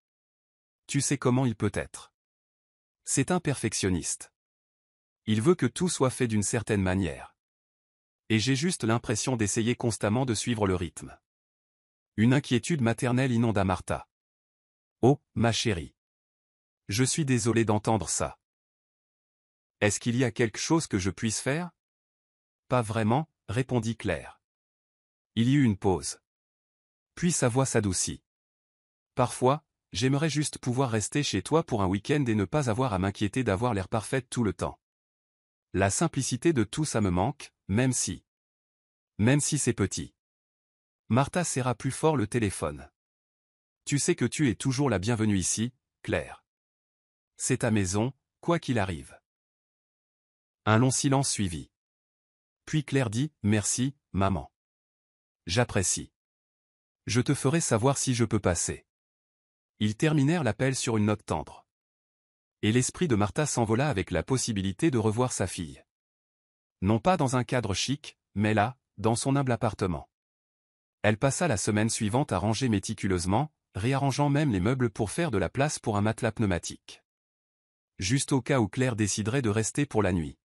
Tu sais comment il peut être. C'est un perfectionniste. Il veut que tout soit fait d'une certaine manière. Et j'ai juste l'impression d'essayer constamment de suivre le rythme. » Une inquiétude maternelle inonda Martha. « Oh, ma chérie. Je suis désolé d'entendre ça. Est-ce qu'il y a quelque chose que je puisse faire ?»« Pas vraiment, » répondit Claire. Il y eut une pause. Puis sa voix s'adoucit. « Parfois, j'aimerais juste pouvoir rester chez toi pour un week-end et ne pas avoir à m'inquiéter d'avoir l'air parfaite tout le temps. La simplicité de tout ça me manque, même si c'est petit. » Martha serra plus fort le téléphone. « Tu sais que tu es toujours la bienvenue ici, Claire. C'est ta maison, quoi qu'il arrive. » Un long silence suivit. Puis Claire dit « Merci, maman. J'apprécie. Je te ferai savoir si je peux passer. » Ils terminèrent l'appel sur une note tendre. Et l'esprit de Martha s'envola avec la possibilité de revoir sa fille. Non pas dans un cadre chic, mais là, dans son humble appartement. Elle passa la semaine suivante à ranger méticuleusement, réarrangeant même les meubles pour faire de la place pour un matelas pneumatique. Juste au cas où Claire déciderait de rester pour la nuit.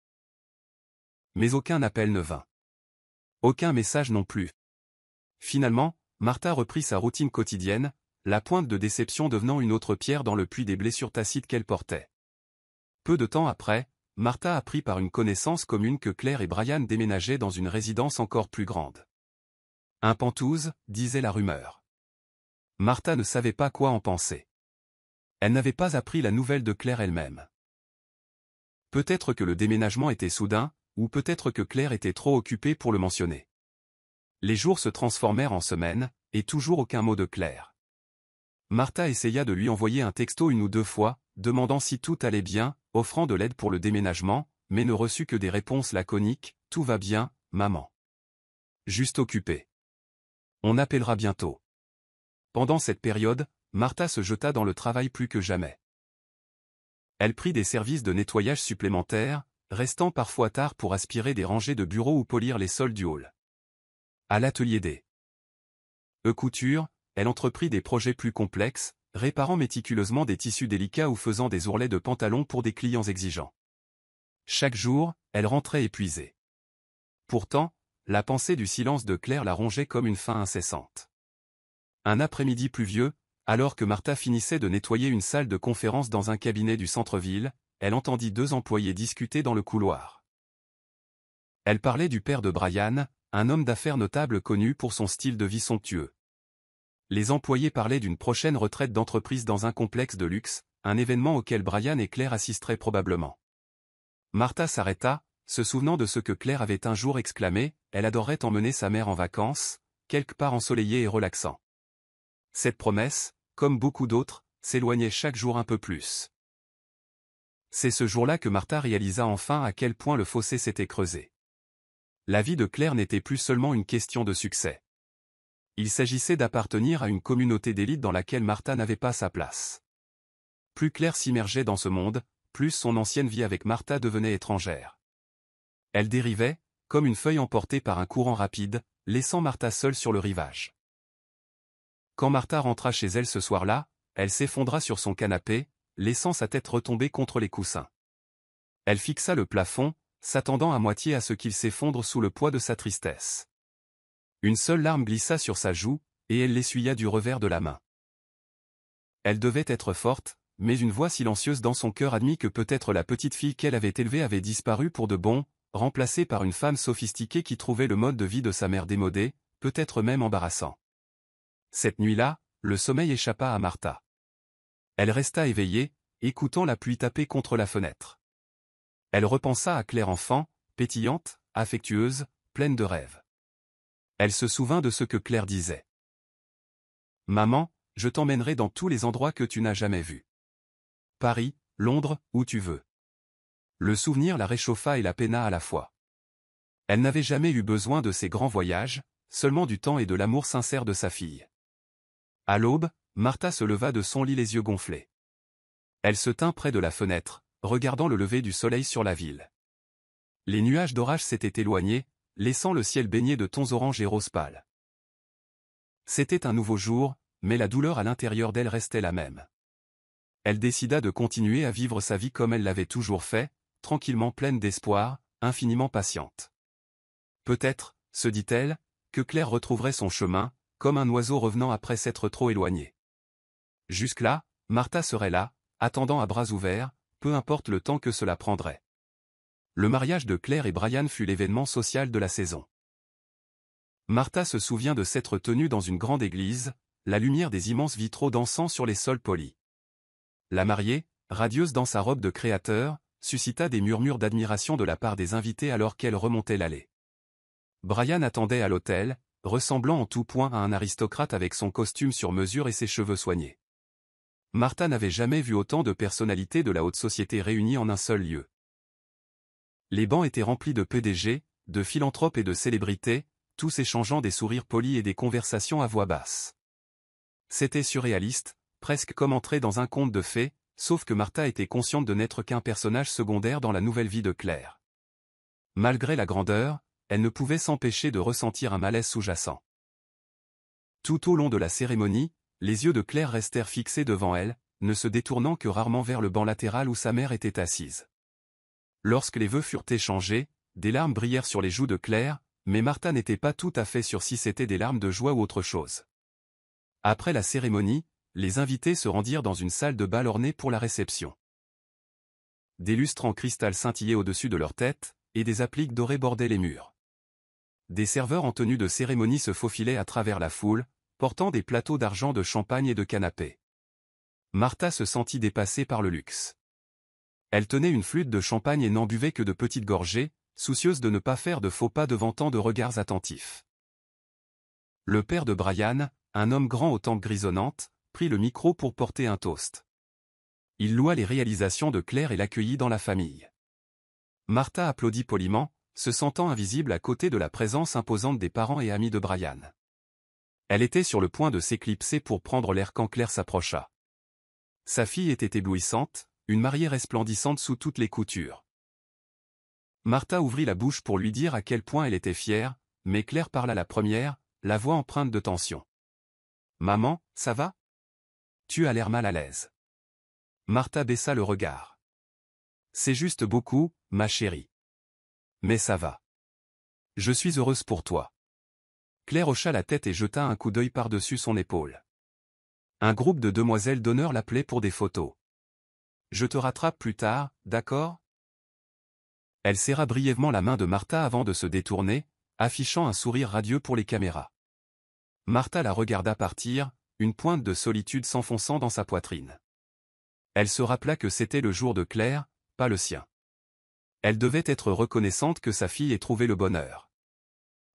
Mais aucun appel ne vint. Aucun message non plus. Finalement, Martha reprit sa routine quotidienne, la pointe de déception devenant une autre pierre dans le puits des blessures tacites qu'elle portait. Peu de temps après, Martha apprit par une connaissance commune que Claire et Brian déménageaient dans une résidence encore plus grande. Un Penthouse, disait la rumeur. Martha ne savait pas quoi en penser. Elle n'avait pas appris la nouvelle de Claire elle-même. Peut-être que le déménagement était soudain, ou peut-être que Claire était trop occupée pour le mentionner. Les jours se transformèrent en semaines, et toujours aucun mot de Claire. Martha essaya de lui envoyer un texto une ou deux fois, demandant si tout allait bien, offrant de l'aide pour le déménagement, mais ne reçut que des réponses laconiques, « Tout va bien, maman. Juste occupée. On appellera bientôt. » Pendant cette période, Martha se jeta dans le travail plus que jamais. Elle prit des services de nettoyage supplémentaires, restant parfois tard pour aspirer des rangées de bureaux ou polir les sols du hall. À l'atelier des coutures, elle entreprit des projets plus complexes, réparant méticuleusement des tissus délicats ou faisant des ourlets de pantalons pour des clients exigeants. Chaque jour, elle rentrait épuisée. Pourtant, la pensée du silence de Claire la rongeait comme une faim incessante. Un après-midi pluvieux, alors que Martha finissait de nettoyer une salle de conférence dans un cabinet du centre-ville, elle entendit deux employés discuter dans le couloir. Elle parlait du père de Brian, un homme d'affaires notable connu pour son style de vie somptueux. Les employés parlaient d'une prochaine retraite d'entreprise dans un complexe de luxe, un événement auquel Brian et Claire assisteraient probablement. Martha s'arrêta, se souvenant de ce que Claire avait un jour exclamé, elle adorerait emmener sa mère en vacances, quelque part ensoleillé et relaxant. Cette promesse, comme beaucoup d'autres, s'éloignait chaque jour un peu plus. C'est ce jour-là que Martha réalisa enfin à quel point le fossé s'était creusé. La vie de Claire n'était plus seulement une question de succès. Il s'agissait d'appartenir à une communauté d'élite dans laquelle Martha n'avait pas sa place. Plus Claire s'immergeait dans ce monde, plus son ancienne vie avec Martha devenait étrangère. Elle dérivait, comme une feuille emportée par un courant rapide, laissant Martha seule sur le rivage. Quand Martha rentra chez elle ce soir-là, elle s'effondra sur son canapé, laissant sa tête retomber contre les coussins. Elle fixa le plafond, s'attendant à moitié à ce qu'il s'effondre sous le poids de sa tristesse. Une seule larme glissa sur sa joue, et elle l'essuya du revers de la main. Elle devait être forte, mais une voix silencieuse dans son cœur admit que peut-être la petite fille qu'elle avait élevée avait disparu pour de bon, remplacée par une femme sophistiquée qui trouvait le mode de vie de sa mère démodé, peut-être même embarrassant. Cette nuit-là, le sommeil échappa à Martha. Elle resta éveillée, écoutant la pluie taper contre la fenêtre. Elle repensa à Claire enfant, pétillante, affectueuse, pleine de rêves. Elle se souvint de ce que Claire disait. « Maman, je t'emmènerai dans tous les endroits que tu n'as jamais vus. Paris, Londres, où tu veux. » Le souvenir la réchauffa et la peina à la fois. Elle n'avait jamais eu besoin de ces grands voyages, seulement du temps et de l'amour sincère de sa fille. À l'aube, Martha se leva de son lit les yeux gonflés. Elle se tint près de la fenêtre, regardant le lever du soleil sur la ville. Les nuages d'orage s'étaient éloignés, laissant le ciel baigné de tons orange et rose pâle. C'était un nouveau jour, mais la douleur à l'intérieur d'elle restait la même. Elle décida de continuer à vivre sa vie comme elle l'avait toujours fait, tranquillement pleine d'espoir, infiniment patiente. Peut-être, se dit-elle, que Claire retrouverait son chemin, comme un oiseau revenant après s'être trop éloigné. Jusque-là, Martha serait là, attendant à bras ouverts, peu importe le temps que cela prendrait. Le mariage de Claire et Brian fut l'événement social de la saison. Martha se souvient de s'être tenue dans une grande église, la lumière des immenses vitraux dansant sur les sols polis. La mariée, radieuse dans sa robe de créateur, suscita des murmures d'admiration de la part des invités alors qu'elle remontait l'allée. Brian attendait à l'hôtel, ressemblant en tout point à un aristocrate avec son costume sur mesure et ses cheveux soignés. Martha n'avait jamais vu autant de personnalités de la haute société réunies en un seul lieu. Les bancs étaient remplis de PDG, de philanthropes et de célébrités, tous échangeant des sourires polis et des conversations à voix basse. C'était surréaliste, presque comme entrer dans un conte de fées, sauf que Martha était consciente de n'être qu'un personnage secondaire dans la nouvelle vie de Claire. Malgré la grandeur, elle ne pouvait s'empêcher de ressentir un malaise sous-jacent. Tout au long de la cérémonie, les yeux de Claire restèrent fixés devant elle, ne se détournant que rarement vers le banc latéral où sa mère était assise. Lorsque les vœux furent échangés, des larmes brillèrent sur les joues de Claire, mais Martha n'était pas tout à fait sûre si c'était des larmes de joie ou autre chose. Après la cérémonie, les invités se rendirent dans une salle de bal ornée pour la réception. Des lustres en cristal scintillaient au-dessus de leurs têtes, et des appliques dorées bordaient les murs. Des serveurs en tenue de cérémonie se faufilaient à travers la foule, portant des plateaux d'argent de champagne et de canapés. Martha se sentit dépassée par le luxe. Elle tenait une flûte de champagne et n'en buvait que de petites gorgées, soucieuse de ne pas faire de faux pas devant tant de regards attentifs. Le père de Brian, un homme grand aux tempes grisonnantes, prit le micro pour porter un toast. Il loua les réalisations de Claire et l'accueillit dans la famille. Martha applaudit poliment, se sentant invisible à côté de la présence imposante des parents et amis de Brian. Elle était sur le point de s'éclipser pour prendre l'air quand Claire s'approcha. Sa fille était éblouissante, une mariée resplendissante sous toutes les coutures. Martha ouvrit la bouche pour lui dire à quel point elle était fière, mais Claire parla la première, la voix empreinte de tension. « Maman, ça va ? Tu as l'air mal à l'aise. » Martha baissa le regard. « C'est juste beaucoup, ma chérie. Mais ça va. Je suis heureuse pour toi. » Claire hocha la tête et jeta un coup d'œil par-dessus son épaule. Un groupe de demoiselles d'honneur l'appelait pour des photos. « Je te rattrape plus tard, d'accord ? » Elle serra brièvement la main de Martha avant de se détourner, affichant un sourire radieux pour les caméras. Martha la regarda partir, une pointe de solitude s'enfonçant dans sa poitrine. Elle se rappela que c'était le jour de Claire, pas le sien. Elle devait être reconnaissante que sa fille ait trouvé le bonheur.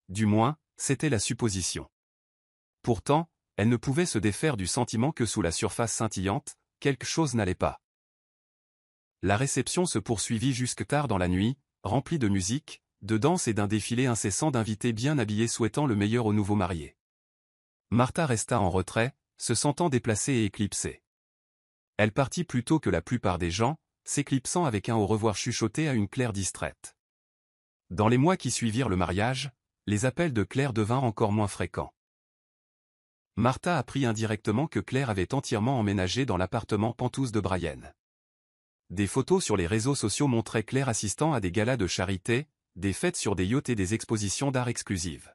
Du moins, c'était la supposition. Pourtant, elle ne pouvait se défaire du sentiment que sous la surface scintillante, quelque chose n'allait pas. La réception se poursuivit jusque tard dans la nuit, remplie de musique, de danse et d'un défilé incessant d'invités bien habillés souhaitant le meilleur aux nouveaux mariés. Martha resta en retrait, se sentant déplacée et éclipsée. Elle partit plus tôt que la plupart des gens, s'éclipsant avec un au revoir chuchoté à une Claire distraite. Dans les mois qui suivirent le mariage, les appels de Claire devinrent encore moins fréquents. Martha apprit indirectement que Claire avait entièrement emménagé dans l'appartement penthouse de Brian. des photos sur les réseaux sociaux montraient Claire assistant à des galas de charité, des fêtes sur des yachts et des expositions d'art exclusives.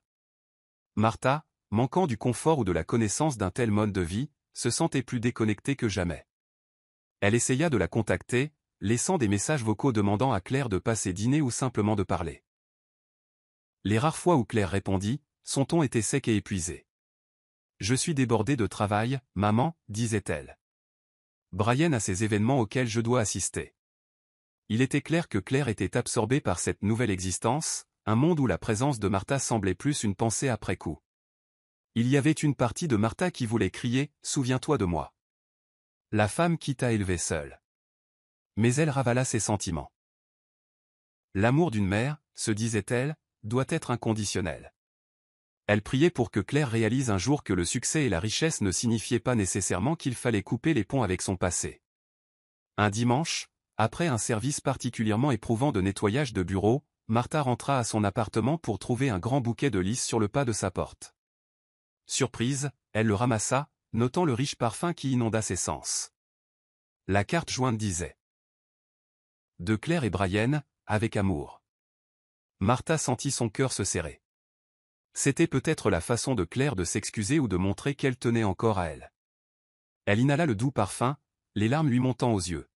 Martha, manquant du confort ou de la connaissance d'un tel mode de vie, se sentait plus déconnectée que jamais. Elle essaya de la contacter, laissant des messages vocaux demandant à Claire de passer dîner ou simplement de parler. Les rares fois où Claire répondit, son ton était sec et épuisé. « Je suis débordée de travail, maman, disait-elle. Brian a ces événements auxquels je dois assister. » Il était clair que Claire était absorbée par cette nouvelle existence, un monde où la présence de Martha semblait plus une pensée après coup. Il y avait une partie de Martha qui voulait crier « Souviens-toi de moi ». La femme qui t'a élevée seule. Mais elle ravala ses sentiments. L'amour d'une mère, se disait-elle, doit être inconditionnel. Elle priait pour que Claire réalise un jour que le succès et la richesse ne signifiaient pas nécessairement qu'il fallait couper les ponts avec son passé. Un dimanche, après un service particulièrement éprouvant de nettoyage de bureau, Martha rentra à son appartement pour trouver un grand bouquet de lys sur le pas de sa porte. Surprise, elle le ramassa, notant le riche parfum qui inonda ses sens. La carte jointe disait « De Claire et Brian, avec amour ». Martha sentit son cœur se serrer. C'était peut-être la façon de Claire de s'excuser ou de montrer qu'elle tenait encore à elle. Elle inhala le doux parfum, les larmes lui montant aux yeux.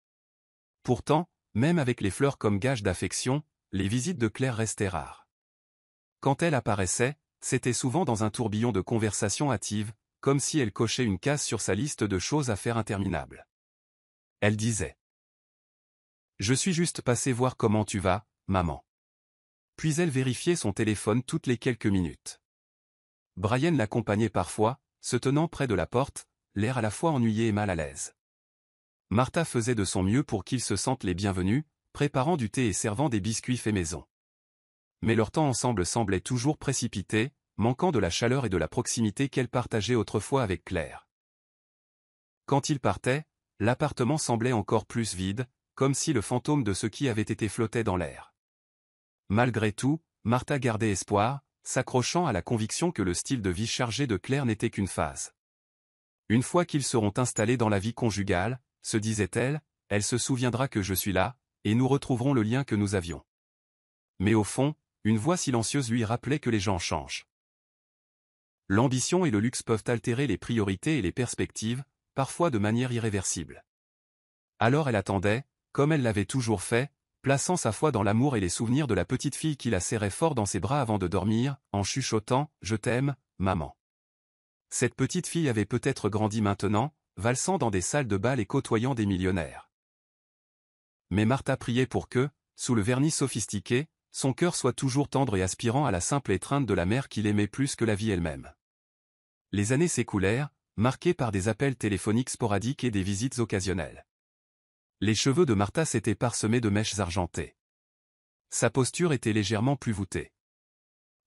Pourtant, même avec les fleurs comme gage d'affection, les visites de Claire restaient rares. Quand elle apparaissait, c'était souvent dans un tourbillon de conversations hâtives, comme si elle cochait une case sur sa liste de choses à faire interminable. Elle disait « Je suis juste passée voir comment tu vas, maman. » Puis elle vérifiait son téléphone toutes les quelques minutes. Brian l'accompagnait parfois, se tenant près de la porte, l'air à la fois ennuyé et mal à l'aise. Martha faisait de son mieux pour qu'ils se sentent les bienvenus, préparant du thé et servant des biscuits faits maison. Mais leur temps ensemble semblait toujours précipité, manquant de la chaleur et de la proximité qu'elle partageait autrefois avec Claire. Quand il partait, l'appartement semblait encore plus vide, comme si le fantôme de ce qui avait été flottait dans l'air. Malgré tout, Martha gardait espoir, s'accrochant à la conviction que le style de vie chargé de Claire n'était qu'une phase. Une fois qu'ils seront installés dans la vie conjugale, se disait-elle, elle se souviendra que je suis là, et nous retrouverons le lien que nous avions. Mais au fond, une voix silencieuse lui rappelait que les gens changent. L'ambition et le luxe peuvent altérer les priorités et les perspectives, parfois de manière irréversible. Alors elle attendait, comme elle l'avait toujours fait, plaçant sa foi dans l'amour et les souvenirs de la petite fille qui la serrait fort dans ses bras avant de dormir, en chuchotant « Je t'aime, maman ». Cette petite fille avait peut-être grandi maintenant, valsant dans des salles de bal et côtoyant des millionnaires. Mais Martha priait pour que, sous le vernis sophistiqué, son cœur soit toujours tendre et aspirant à la simple étreinte de la mère qu'il aimait plus que la vie elle-même. Les années s'écoulèrent, marquées par des appels téléphoniques sporadiques et des visites occasionnelles. Les cheveux de Martha s'étaient parsemés de mèches argentées. Sa posture était légèrement plus voûtée.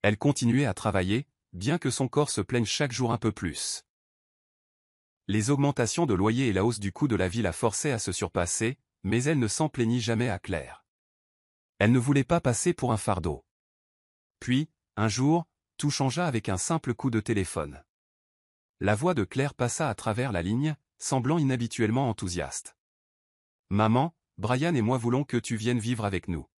Elle continuait à travailler, bien que son corps se plaigne chaque jour un peu plus. Les augmentations de loyer et la hausse du coût de la vie la forçaient à se surpasser, mais elle ne s'en plaignit jamais à Claire. Elle ne voulait pas passer pour un fardeau. Puis, un jour, tout changea avec un simple coup de téléphone. La voix de Claire passa à travers la ligne, semblant inhabituellement enthousiaste. « Maman, Brian et moi voulons que tu viennes vivre avec nous. »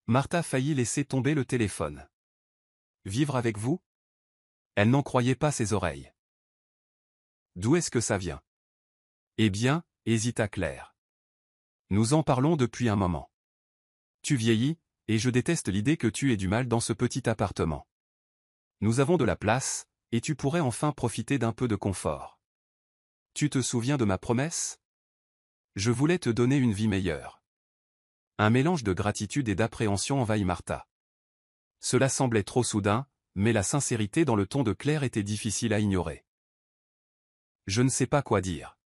Martha faillit laisser tomber le téléphone. « Vivre avec vous ?» Elle n'en croyait pas ses oreilles. « D'où est-ce que ça vient ?» « Eh bien, » hésita Claire. « Nous en parlons depuis un moment. Tu vieillis, et je déteste l'idée que tu aies du mal dans ce petit appartement. Nous avons de la place, et tu pourrais enfin profiter d'un peu de confort. Tu te souviens de ma promesse ? Je voulais te donner une vie meilleure. » Un mélange de gratitude et d'appréhension envahit Martha. Cela semblait trop soudain, mais la sincérité dans le ton de Claire était difficile à ignorer. « Je ne sais pas quoi dire.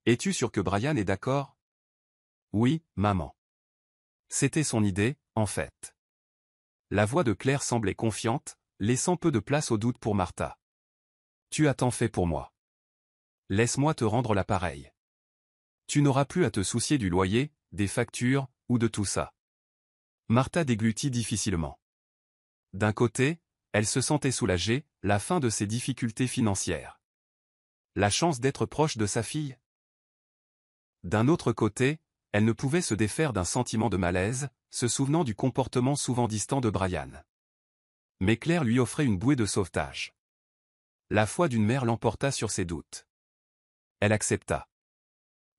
Es-tu sûr que Brian est d'accord ? » « Oui, maman. » C'était son idée, en fait. La voix de Claire semblait confiante, laissant peu de place au doute pour Martha. « Tu as tant fait pour moi. Laisse-moi te rendre l'appareil. Tu n'auras plus à te soucier du loyer, des factures, ou de tout ça. » Martha déglutit difficilement. D'un côté, elle se sentait soulagée, la fin de ses difficultés financières. La chance d'être proche de sa fille. D'un autre côté, Elle ne pouvait se défaire d'un sentiment de malaise, se souvenant du comportement souvent distant de Brian. Mais Claire lui offrait une bouée de sauvetage. La foi d'une mère l'emporta sur ses doutes. Elle accepta.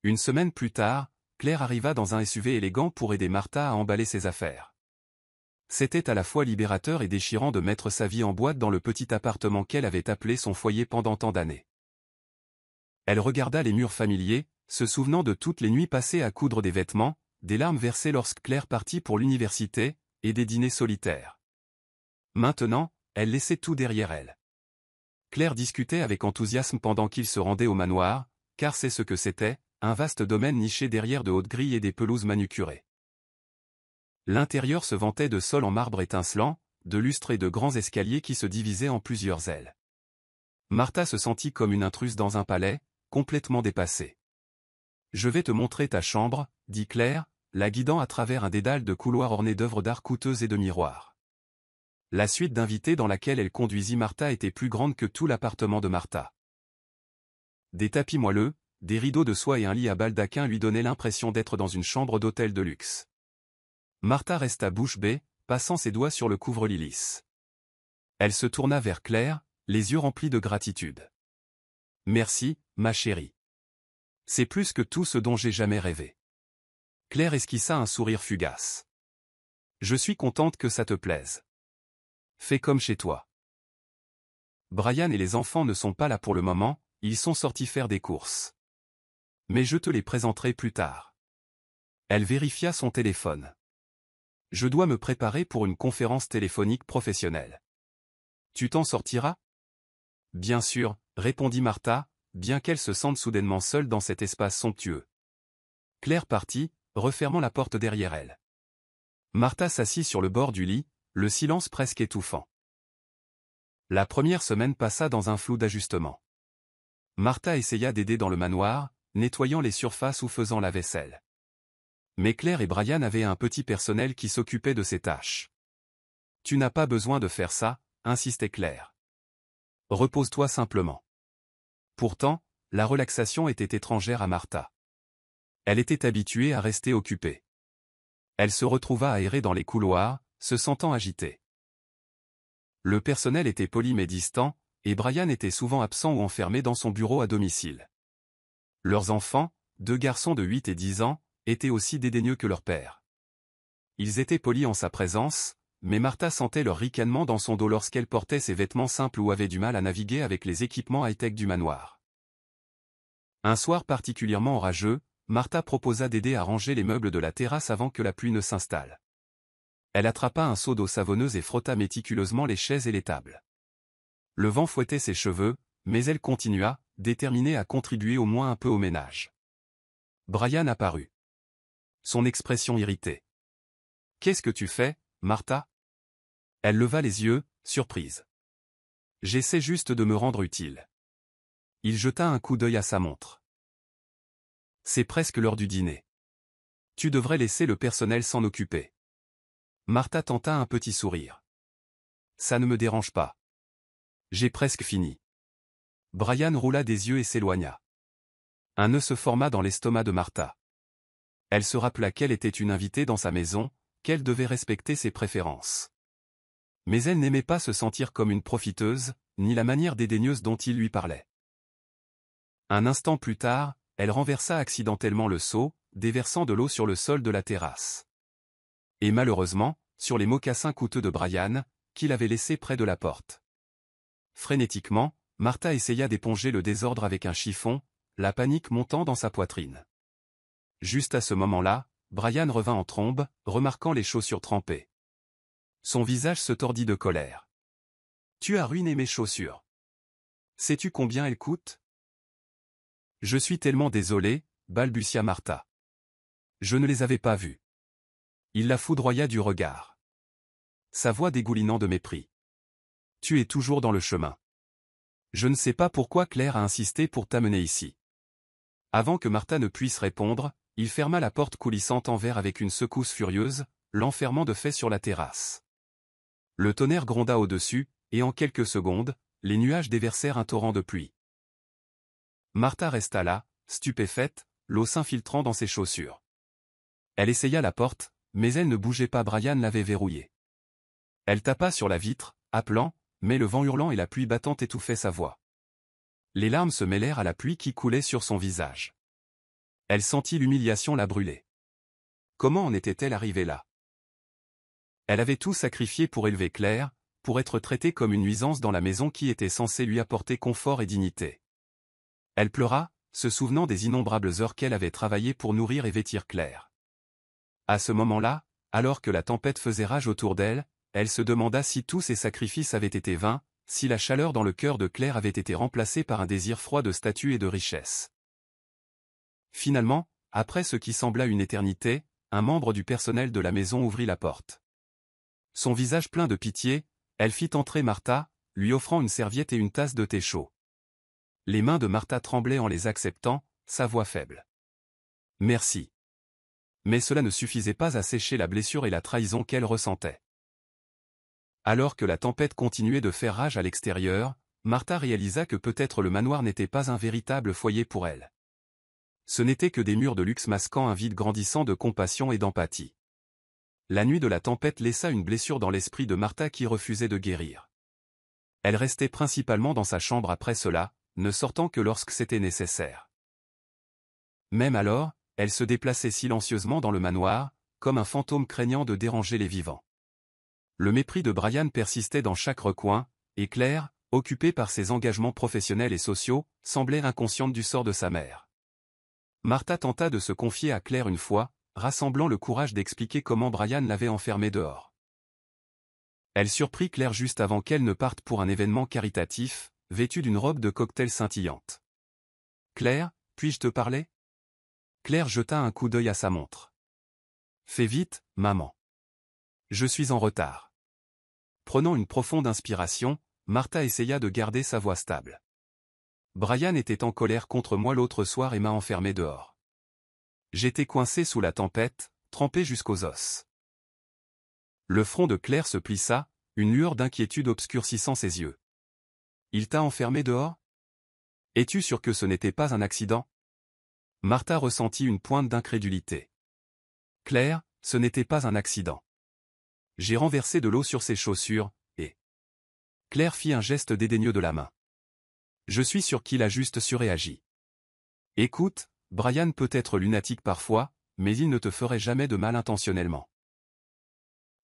Une semaine plus tard, Claire arriva dans un SUV élégant pour aider Martha à emballer ses affaires. C'était à la fois libérateur et déchirant de mettre sa vie en boîte dans le petit appartement qu'elle avait appelé son foyer pendant tant d'années. Elle regarda les murs familiers, se souvenant de toutes les nuits passées à coudre des vêtements, des larmes versées lorsque Claire partit pour l'université, et des dîners solitaires. Maintenant, elle laissait tout derrière elle. Claire discutait avec enthousiasme pendant qu'ils se rendaient au manoir, car c'est ce que c'était, un vaste domaine niché derrière de hautes grilles et des pelouses manucurées. L'intérieur se vantait de sols en marbre étincelant, de lustres et de grands escaliers qui se divisaient en plusieurs ailes. Martha se sentit comme une intruse dans un palais, complètement dépassée. « Je vais te montrer ta chambre », dit Claire, la guidant à travers un dédale de couloirs ornés d'œuvres d'art coûteuses et de miroirs. La suite d'invités dans laquelle elle conduisit Martha était plus grande que tout l'appartement de Martha. Des tapis moelleux, des rideaux de soie et un lit à baldaquin lui donnaient l'impression d'être dans une chambre d'hôtel de luxe. Martha resta bouche bée, passant ses doigts sur le couvre-lit lisse. Elle se tourna vers Claire, les yeux remplis de gratitude. « Merci, ma chérie. C'est plus que tout ce dont j'ai jamais rêvé. » Claire esquissa un sourire fugace. « Je suis contente que ça te plaise. Fais comme chez toi. » Brian et les enfants ne sont pas là pour le moment, ils sont sortis faire des courses. Mais je te les présenterai plus tard. Elle vérifia son téléphone. « Je dois me préparer pour une conférence téléphonique professionnelle. Tu t'en sortiras ? » « Bien sûr, » répondit Martha, bien qu'elle se sente soudainement seule dans cet espace somptueux. Claire partit, refermant la porte derrière elle. Martha s'assit sur le bord du lit, le silence presque étouffant. La première semaine passa dans un flou d'ajustement. Martha essaya d'aider dans le manoir, nettoyant les surfaces ou faisant la vaisselle. Mais Claire et Brian avaient un petit personnel qui s'occupait de ces tâches. « Tu n'as pas besoin de faire ça », insistait Claire. « Repose-toi simplement. » Pourtant, la relaxation était étrangère à Martha. Elle était habituée à rester occupée. Elle se retrouva à errer dans les couloirs, se sentant agitée. Le personnel était poli mais distant, et Brian était souvent absent ou enfermé dans son bureau à domicile. Leurs enfants, 2 garçons de 8 et 10 ans, étaient aussi dédaigneux que leur père. Ils étaient polis en sa présence, mais Martha sentait leur ricanement dans son dos lorsqu'elle portait ses vêtements simples ou avait du mal à naviguer avec les équipements high-tech du manoir. Un soir particulièrement orageux, Martha proposa d'aider à ranger les meubles de la terrasse avant que la pluie ne s'installe. Elle attrapa un seau d'eau savonneuse et frotta méticuleusement les chaises et les tables. Le vent fouettait ses cheveux, mais elle continua, déterminée à contribuer au moins un peu au ménage. Brian apparut. Son expression irritée. « Qu'est-ce que tu fais, Martha ?» Elle leva les yeux, surprise. « J'essaie juste de me rendre utile. » Il jeta un coup d'œil à sa montre. « C'est presque l'heure du dîner. Tu devrais laisser le personnel s'en occuper. » Martha tenta un petit sourire. « Ça ne me dérange pas. J'ai presque fini. » Brian roula des yeux et s'éloigna. Un nœud se forma dans l'estomac de Martha. Elle se rappela qu'elle était une invitée dans sa maison, qu'elle devait respecter ses préférences. Mais elle n'aimait pas se sentir comme une profiteuse, ni la manière dédaigneuse dont il lui parlait. Un instant plus tard, elle renversa accidentellement le seau, déversant de l'eau sur le sol de la terrasse. Et malheureusement, sur les mocassins coûteux de Brian, qu'il avait laissés près de la porte. Frénétiquement, Martha essaya d'éponger le désordre avec un chiffon, la panique montant dans sa poitrine. Juste à ce moment-là, Brian revint en trombe, remarquant les chaussures trempées. Son visage se tordit de colère. « Tu as ruiné mes chaussures. Sais-tu combien elles coûtent ? » « Je suis tellement désolé, » balbutia Martha. « Je ne les avais pas vues. » Il la foudroya du regard. Sa voix dégoulinant de mépris. « Tu es toujours dans le chemin. Je ne sais pas pourquoi Claire a insisté pour t'amener ici. » Avant que Martha ne puisse répondre, il ferma la porte coulissante en verre avec une secousse furieuse, l'enfermant de fait sur la terrasse. Le tonnerre gronda au-dessus, et en quelques secondes, les nuages déversèrent un torrent de pluie. Martha resta là, stupéfaite, l'eau s'infiltrant dans ses chaussures. Elle essaya la porte, mais elle ne bougeait pas. Brian l'avait verrouillée. Elle tapa sur la vitre, appelant, mais le vent hurlant et la pluie battante étouffaient sa voix. Les larmes se mêlèrent à la pluie qui coulait sur son visage. Elle sentit l'humiliation la brûler. Comment en était-elle arrivée là? Elle avait tout sacrifié pour élever Claire, pour être traitée comme une nuisance dans la maison qui était censée lui apporter confort et dignité. Elle pleura, se souvenant des innombrables heures qu'elle avait travaillées pour nourrir et vêtir Claire. À ce moment-là, alors que la tempête faisait rage autour d'elle, elle se demanda si tous ces sacrifices avaient été vains, si la chaleur dans le cœur de Claire avait été remplacée par un désir froid de statut et de richesse. Finalement, après ce qui sembla une éternité, un membre du personnel de la maison ouvrit la porte. Son visage plein de pitié, elle fit entrer Martha, lui offrant une serviette et une tasse de thé chaud. Les mains de Martha tremblaient en les acceptant, sa voix faible. « Merci. » Mais cela ne suffisait pas à sécher la blessure et la trahison qu'elle ressentait. Alors que la tempête continuait de faire rage à l'extérieur, Martha réalisa que peut-être le manoir n'était pas un véritable foyer pour elle. Ce n'étaient que des murs de luxe masquant un vide grandissant de compassion et d'empathie. La nuit de la tempête laissa une blessure dans l'esprit de Martha qui refusait de guérir. Elle restait principalement dans sa chambre après cela, ne sortant que lorsque c'était nécessaire. Même alors, elle se déplaçait silencieusement dans le manoir, comme un fantôme craignant de déranger les vivants. Le mépris de Brian persistait dans chaque recoin, et Claire, occupée par ses engagements professionnels et sociaux, semblait inconsciente du sort de sa mère. Martha tenta de se confier à Claire une fois, rassemblant le courage d'expliquer comment Brian l'avait enfermée dehors. Elle surprit Claire juste avant qu'elle ne parte pour un événement caritatif, vêtue d'une robe de cocktail scintillante. « Claire, puis-je te parler ?» Claire jeta un coup d'œil à sa montre. « Fais vite, maman. Je suis en retard. » Prenant une profonde inspiration, Martha essaya de garder sa voix stable. « Brian était en colère contre moi l'autre soir et m'a enfermé dehors. J'étais coincé sous la tempête, trempé jusqu'aux os. » Le front de Claire se plissa, une lueur d'inquiétude obscurcissant ses yeux. « Il t'a enfermé dehors? Es-tu sûr que ce n'était pas un accident? » Martha ressentit une pointe d'incrédulité. « Claire, ce n'était pas un accident. J'ai renversé de l'eau sur ses chaussures, et... » Claire fit un geste dédaigneux de la main. « Je suis sûr qu'il a juste surréagi. Écoute, Brian peut être lunatique parfois, mais il ne te ferait jamais de mal intentionnellement. »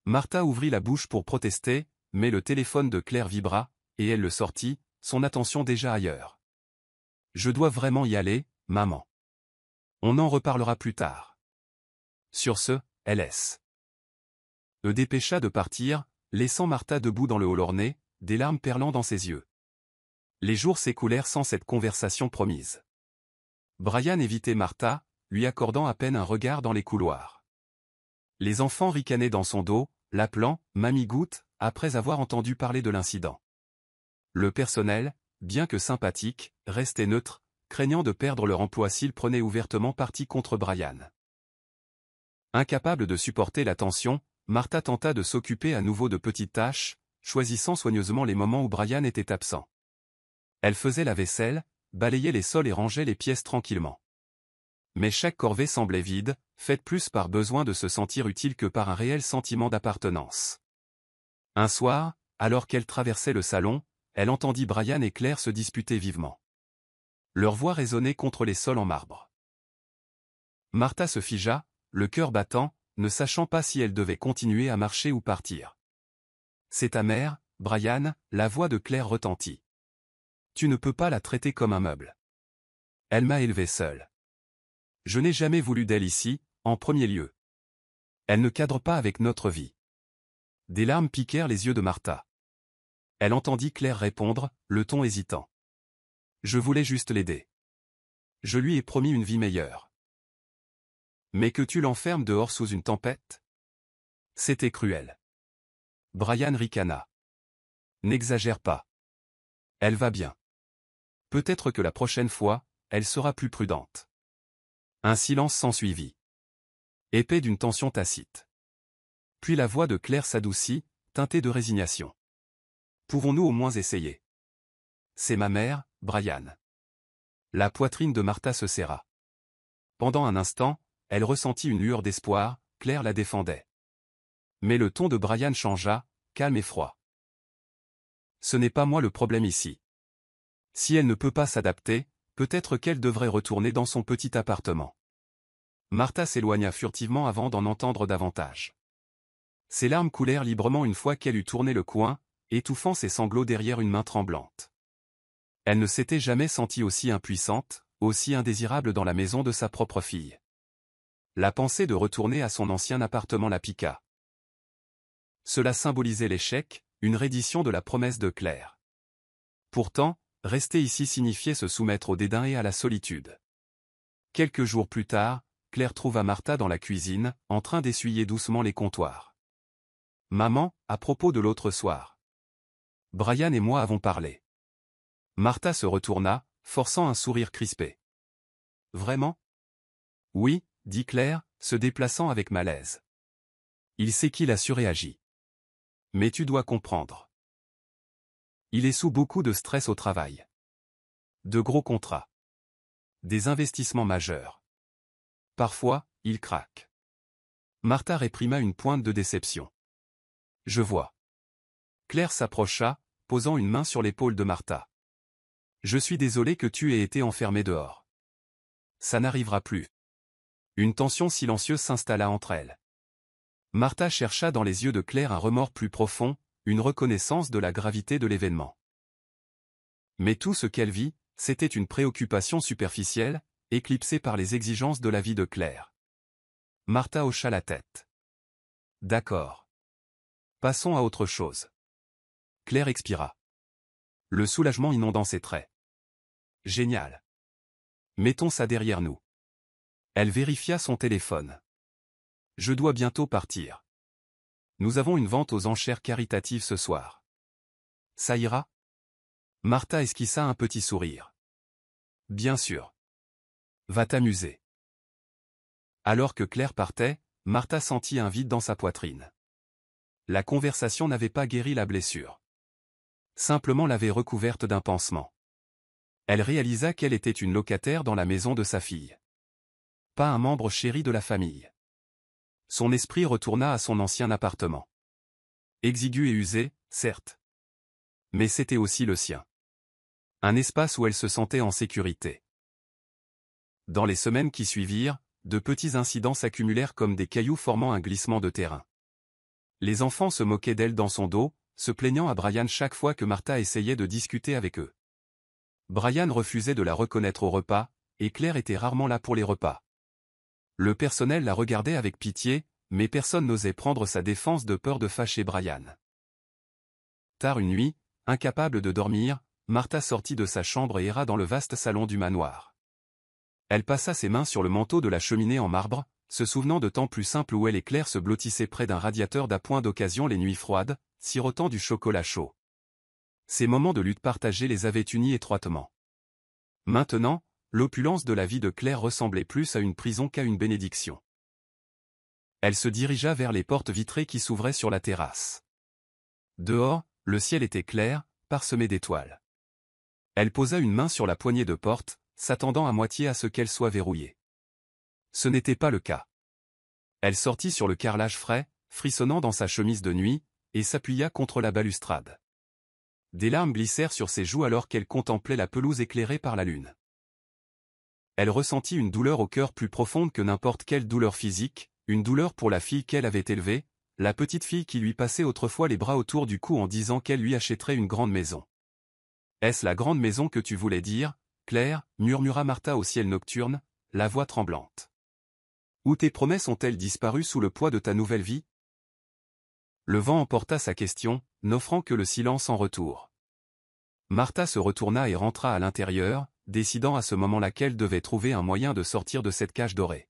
Martha ouvrit la bouche pour protester, mais le téléphone de Claire vibra, et elle le sortit, son attention déjà ailleurs. « Je dois vraiment y aller, maman. On en reparlera plus tard. » Sur ce, LS dépêcha de partir, laissant Martha debout dans le hall orné, des larmes perlant dans ses yeux. Les jours s'écoulèrent sans cette conversation promise. Brian évitait Martha, lui accordant à peine un regard dans les couloirs. Les enfants ricanaient dans son dos, l'appelant « Mamie Goutte » après avoir entendu parler de l'incident. Le personnel, bien que sympathique, restait neutre, craignant de perdre leur emploi s'il prenait ouvertement parti contre Brian. Incapable de supporter la tension, Martha tenta de s'occuper à nouveau de petites tâches, choisissant soigneusement les moments où Brian était absent. Elle faisait la vaisselle, balayait les sols et rangeait les pièces tranquillement. Mais chaque corvée semblait vide, faite plus par besoin de se sentir utile que par un réel sentiment d'appartenance. Un soir, alors qu'elle traversait le salon, elle entendit Brian et Claire se disputer vivement. Leur voix résonnait contre les sols en marbre. Martha se figea, le cœur battant, ne sachant pas si elle devait continuer à marcher ou partir. « C'est ta mère, Brian », la voix de Claire retentit. « Tu ne peux pas la traiter comme un meuble. Elle m'a élevé seule. Je n'ai jamais voulu d'elle ici, en premier lieu. Elle ne cadre pas avec notre vie. » Des larmes piquèrent les yeux de Martha. Elle entendit Claire répondre, le ton hésitant. « Je voulais juste l'aider. Je lui ai promis une vie meilleure. Mais que tu l'enfermes dehors sous une tempête? C'était cruel. » Brian ricana. « N'exagère pas. Elle va bien. Peut-être que la prochaine fois, elle sera plus prudente. » Un silence s'ensuivit. Épais d'une tension tacite. Puis la voix de Claire s'adoucit, teintée de résignation. « Pouvons-nous au moins essayer? C'est ma mère, Brian. » La poitrine de Martha se serra. Pendant un instant, elle ressentit une lueur d'espoir, Claire la défendait. Mais le ton de Brian changea, calme et froid. Ce n'est pas moi le problème ici. Si elle ne peut pas s'adapter, peut-être qu'elle devrait retourner dans son petit appartement. Martha s'éloigna furtivement avant d'en entendre davantage. Ses larmes coulèrent librement une fois qu'elle eut tourné le coin, étouffant ses sanglots derrière une main tremblante. Elle ne s'était jamais sentie aussi impuissante, aussi indésirable dans la maison de sa propre fille. La pensée de retourner à son ancien appartement la piqua. Cela symbolisait l'échec, une reddition de la promesse de Claire. Pourtant, rester ici signifiait se soumettre au dédain et à la solitude. Quelques jours plus tard, Claire trouva Martha dans la cuisine, en train d'essuyer doucement les comptoirs. « Maman, à propos de l'autre soir. Brian et moi avons parlé. » Martha se retourna, forçant un sourire crispé. « Vraiment ? » ?»« Oui, » dit Claire, se déplaçant avec malaise. Il sait qu'il a surréagi. Mais tu dois comprendre. Il est sous beaucoup de stress au travail. De gros contrats. Des investissements majeurs. Parfois, il craque. Martha réprima une pointe de déception. Je vois. Claire s'approcha, posant une main sur l'épaule de Martha. Je suis désolé que tu aies été enfermée dehors. Ça n'arrivera plus. Une tension silencieuse s'installa entre elles. Martha chercha dans les yeux de Claire un remords plus profond, une reconnaissance de la gravité de l'événement. Mais tout ce qu'elle vit, c'était une préoccupation superficielle, éclipsée par les exigences de la vie de Claire. Martha hocha la tête. D'accord. Passons à autre chose. Claire expira. Le soulagement inondant ses traits. Génial. Mettons ça derrière nous. Elle vérifia son téléphone. Je dois bientôt partir. Nous avons une vente aux enchères caritatives ce soir. Ça ira ? Martha esquissa un petit sourire. Bien sûr. Va t'amuser. Alors que Claire partait, Martha sentit un vide dans sa poitrine. La conversation n'avait pas guéri la blessure. Simplement l'avait recouverte d'un pansement. Elle réalisa qu'elle était une locataire dans la maison de sa fille. Pas un membre chéri de la famille. Son esprit retourna à son ancien appartement. Exigu et usé, certes. Mais c'était aussi le sien. Un espace où elle se sentait en sécurité. Dans les semaines qui suivirent, de petits incidents s'accumulèrent comme des cailloux formant un glissement de terrain. Les enfants se moquaient d'elle dans son dos, se plaignant à Brian chaque fois que Martha essayait de discuter avec eux. Brian refusait de la reconnaître au repas, et Claire était rarement là pour les repas. Le personnel la regardait avec pitié, mais personne n'osait prendre sa défense de peur de fâcher Brian. Tard une nuit, incapable de dormir, Martha sortit de sa chambre et erra dans le vaste salon du manoir. Elle passa ses mains sur le manteau de la cheminée en marbre, se souvenant de temps plus simples où elle et Claire se blottissaient près d'un radiateur d'appoint d'occasion les nuits froides, sirotant du chocolat chaud. Ces moments de lutte partagée les avaient unis étroitement. Maintenant, l'opulence de la vie de Claire ressemblait plus à une prison qu'à une bénédiction. Elle se dirigea vers les portes vitrées qui s'ouvraient sur la terrasse. Dehors, le ciel était clair, parsemé d'étoiles. Elle posa une main sur la poignée de porte, s'attendant à moitié à ce qu'elle soit verrouillée. Ce n'était pas le cas. Elle sortit sur le carrelage frais, frissonnant dans sa chemise de nuit, et s'appuya contre la balustrade. Des larmes glissèrent sur ses joues alors qu'elle contemplait la pelouse éclairée par la lune. Elle ressentit une douleur au cœur plus profonde que n'importe quelle douleur physique, une douleur pour la fille qu'elle avait élevée, la petite fille qui lui passait autrefois les bras autour du cou en disant qu'elle lui achèterait une grande maison. « Est-ce la grande maison que tu voulais dire, Claire ?» murmura Martha au ciel nocturne, la voix tremblante. « Où tes promesses ont-elles disparu sous le poids de ta nouvelle vie ?» Le vent emporta sa question, n'offrant que le silence en retour. Martha se retourna et rentra à l'intérieur, décidant à ce moment-là qu'elle devait trouver un moyen de sortir de cette cage dorée.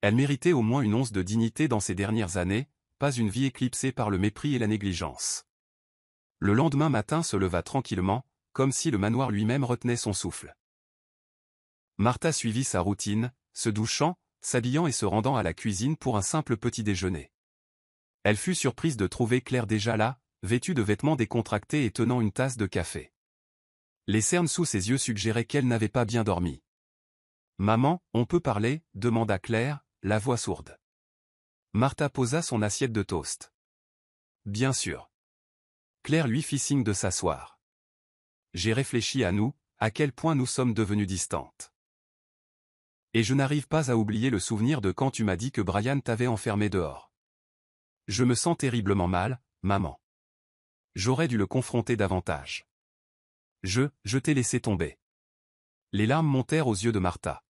Elle méritait au moins une once de dignité dans ces dernières années, pas une vie éclipsée par le mépris et la négligence. Le lendemain matin se leva tranquillement, comme si le manoir lui-même retenait son souffle. Martha suivit sa routine, se douchant, s'habillant et se rendant à la cuisine pour un simple petit déjeuner. Elle fut surprise de trouver Claire déjà là, vêtue de vêtements décontractés et tenant une tasse de café. Les cernes sous ses yeux suggéraient qu'elle n'avait pas bien dormi. « Maman, on peut parler ?» demanda Claire, la voix sourde. Martha posa son assiette de toast. Bien sûr. Claire lui fit signe de s'asseoir. J'ai réfléchi à nous, à quel point nous sommes devenus distantes. Et je n'arrive pas à oublier le souvenir de quand tu m'as dit que Brian t'avait enfermé dehors. Je me sens terriblement mal, maman. J'aurais dû le confronter davantage. Je t'ai laissé tomber. Les larmes montèrent aux yeux de Martha.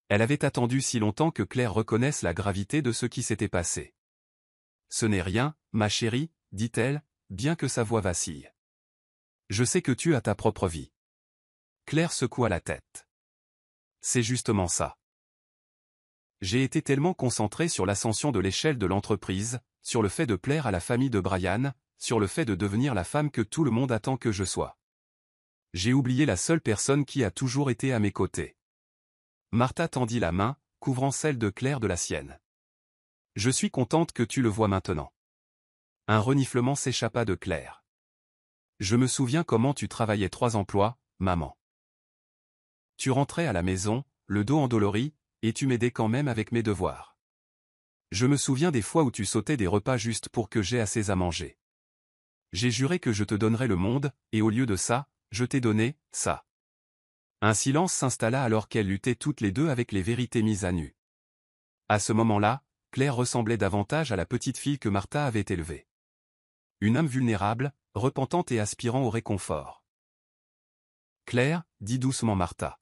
Elle avait attendu si longtemps que Claire reconnaisse la gravité de ce qui s'était passé. Ce n'est rien, ma chérie, dit-elle, bien que sa voix vacille. Je sais que tu as ta propre vie. Claire secoua la tête. C'est justement ça. J'ai été tellement concentré sur l'ascension de l'échelle de l'entreprise, sur le fait de plaire à la famille de Brian, sur le fait de devenir la femme que tout le monde attend que je sois. J'ai oublié la seule personne qui a toujours été à mes côtés. Martha tendit la main, couvrant celle de Claire de la sienne. Je suis contente que tu le vois maintenant. Un reniflement s'échappa de Claire. Je me souviens comment tu travaillais 3 emplois, maman. Tu rentrais à la maison, le dos endolori, et tu m'aidais quand même avec mes devoirs. Je me souviens des fois où tu sautais des repas juste pour que j'aie assez à manger. J'ai juré que je te donnerais le monde, et au lieu de ça, je t'ai donné, ça. Un silence s'installa alors qu'elles luttaient toutes les deux avec les vérités mises à nu. À ce moment-là, Claire ressemblait davantage à la petite fille que Martha avait élevée. Une âme vulnérable, repentante et aspirant au réconfort. Claire, dit doucement Martha.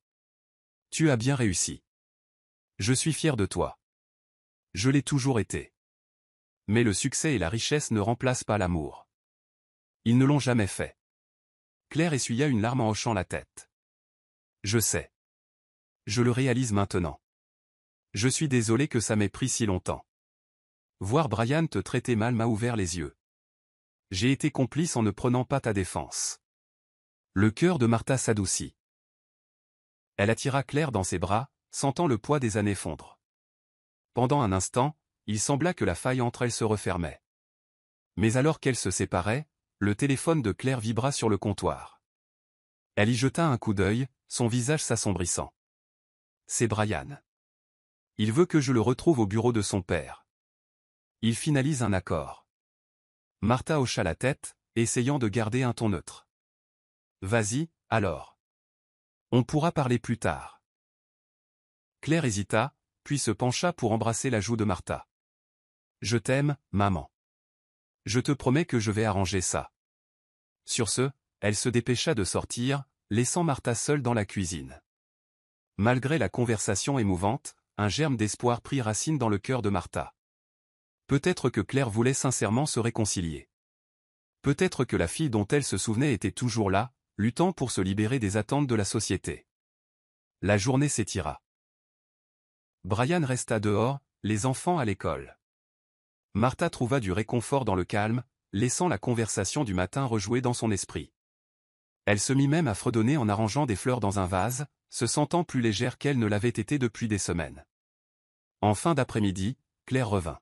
Tu as bien réussi. Je suis fier de toi. Je l'ai toujours été. Mais le succès et la richesse ne remplacent pas l'amour. Ils ne l'ont jamais fait. Claire essuya une larme en hochant la tête. Je sais. Je le réalise maintenant. Je suis désolé que ça m'ait pris si longtemps. Voir Brian te traiter mal m'a ouvert les yeux. J'ai été complice en ne prenant pas ta défense. Le cœur de Martha s'adoucit. Elle attira Claire dans ses bras, sentant le poids des années fondre. Pendant un instant, il sembla que la faille entre elles se refermait. Mais alors qu'elles se séparaient, le téléphone de Claire vibra sur le comptoir. Elle y jeta un coup d'œil, son visage s'assombrissant. C'est Brian. Il veut que je le retrouve au bureau de son père. Il finalise un accord. Martha hocha la tête, essayant de garder un ton neutre. Vas-y, alors. On pourra parler plus tard. Claire hésita, puis se pencha pour embrasser la joue de Martha. Je t'aime, maman. Je te promets que je vais arranger ça. Sur ce, elle se dépêcha de sortir, laissant Martha seule dans la cuisine. Malgré la conversation émouvante, un germe d'espoir prit racine dans le cœur de Martha. Peut-être que Claire voulait sincèrement se réconcilier. Peut-être que la fille dont elle se souvenait était toujours là, luttant pour se libérer des attentes de la société. La journée s'étira. Brian resta dehors, les enfants à l'école. Martha trouva du réconfort dans le calme, laissant la conversation du matin rejouer dans son esprit. Elle se mit même à fredonner en arrangeant des fleurs dans un vase, se sentant plus légère qu'elle ne l'avait été depuis des semaines. En fin d'après-midi, Claire revint.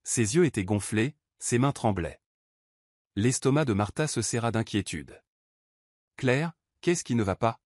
Ses yeux étaient gonflés, ses mains tremblaient. L'estomac de Martha se serra d'inquiétude. « Claire, qu'est-ce qui ne va pas ?»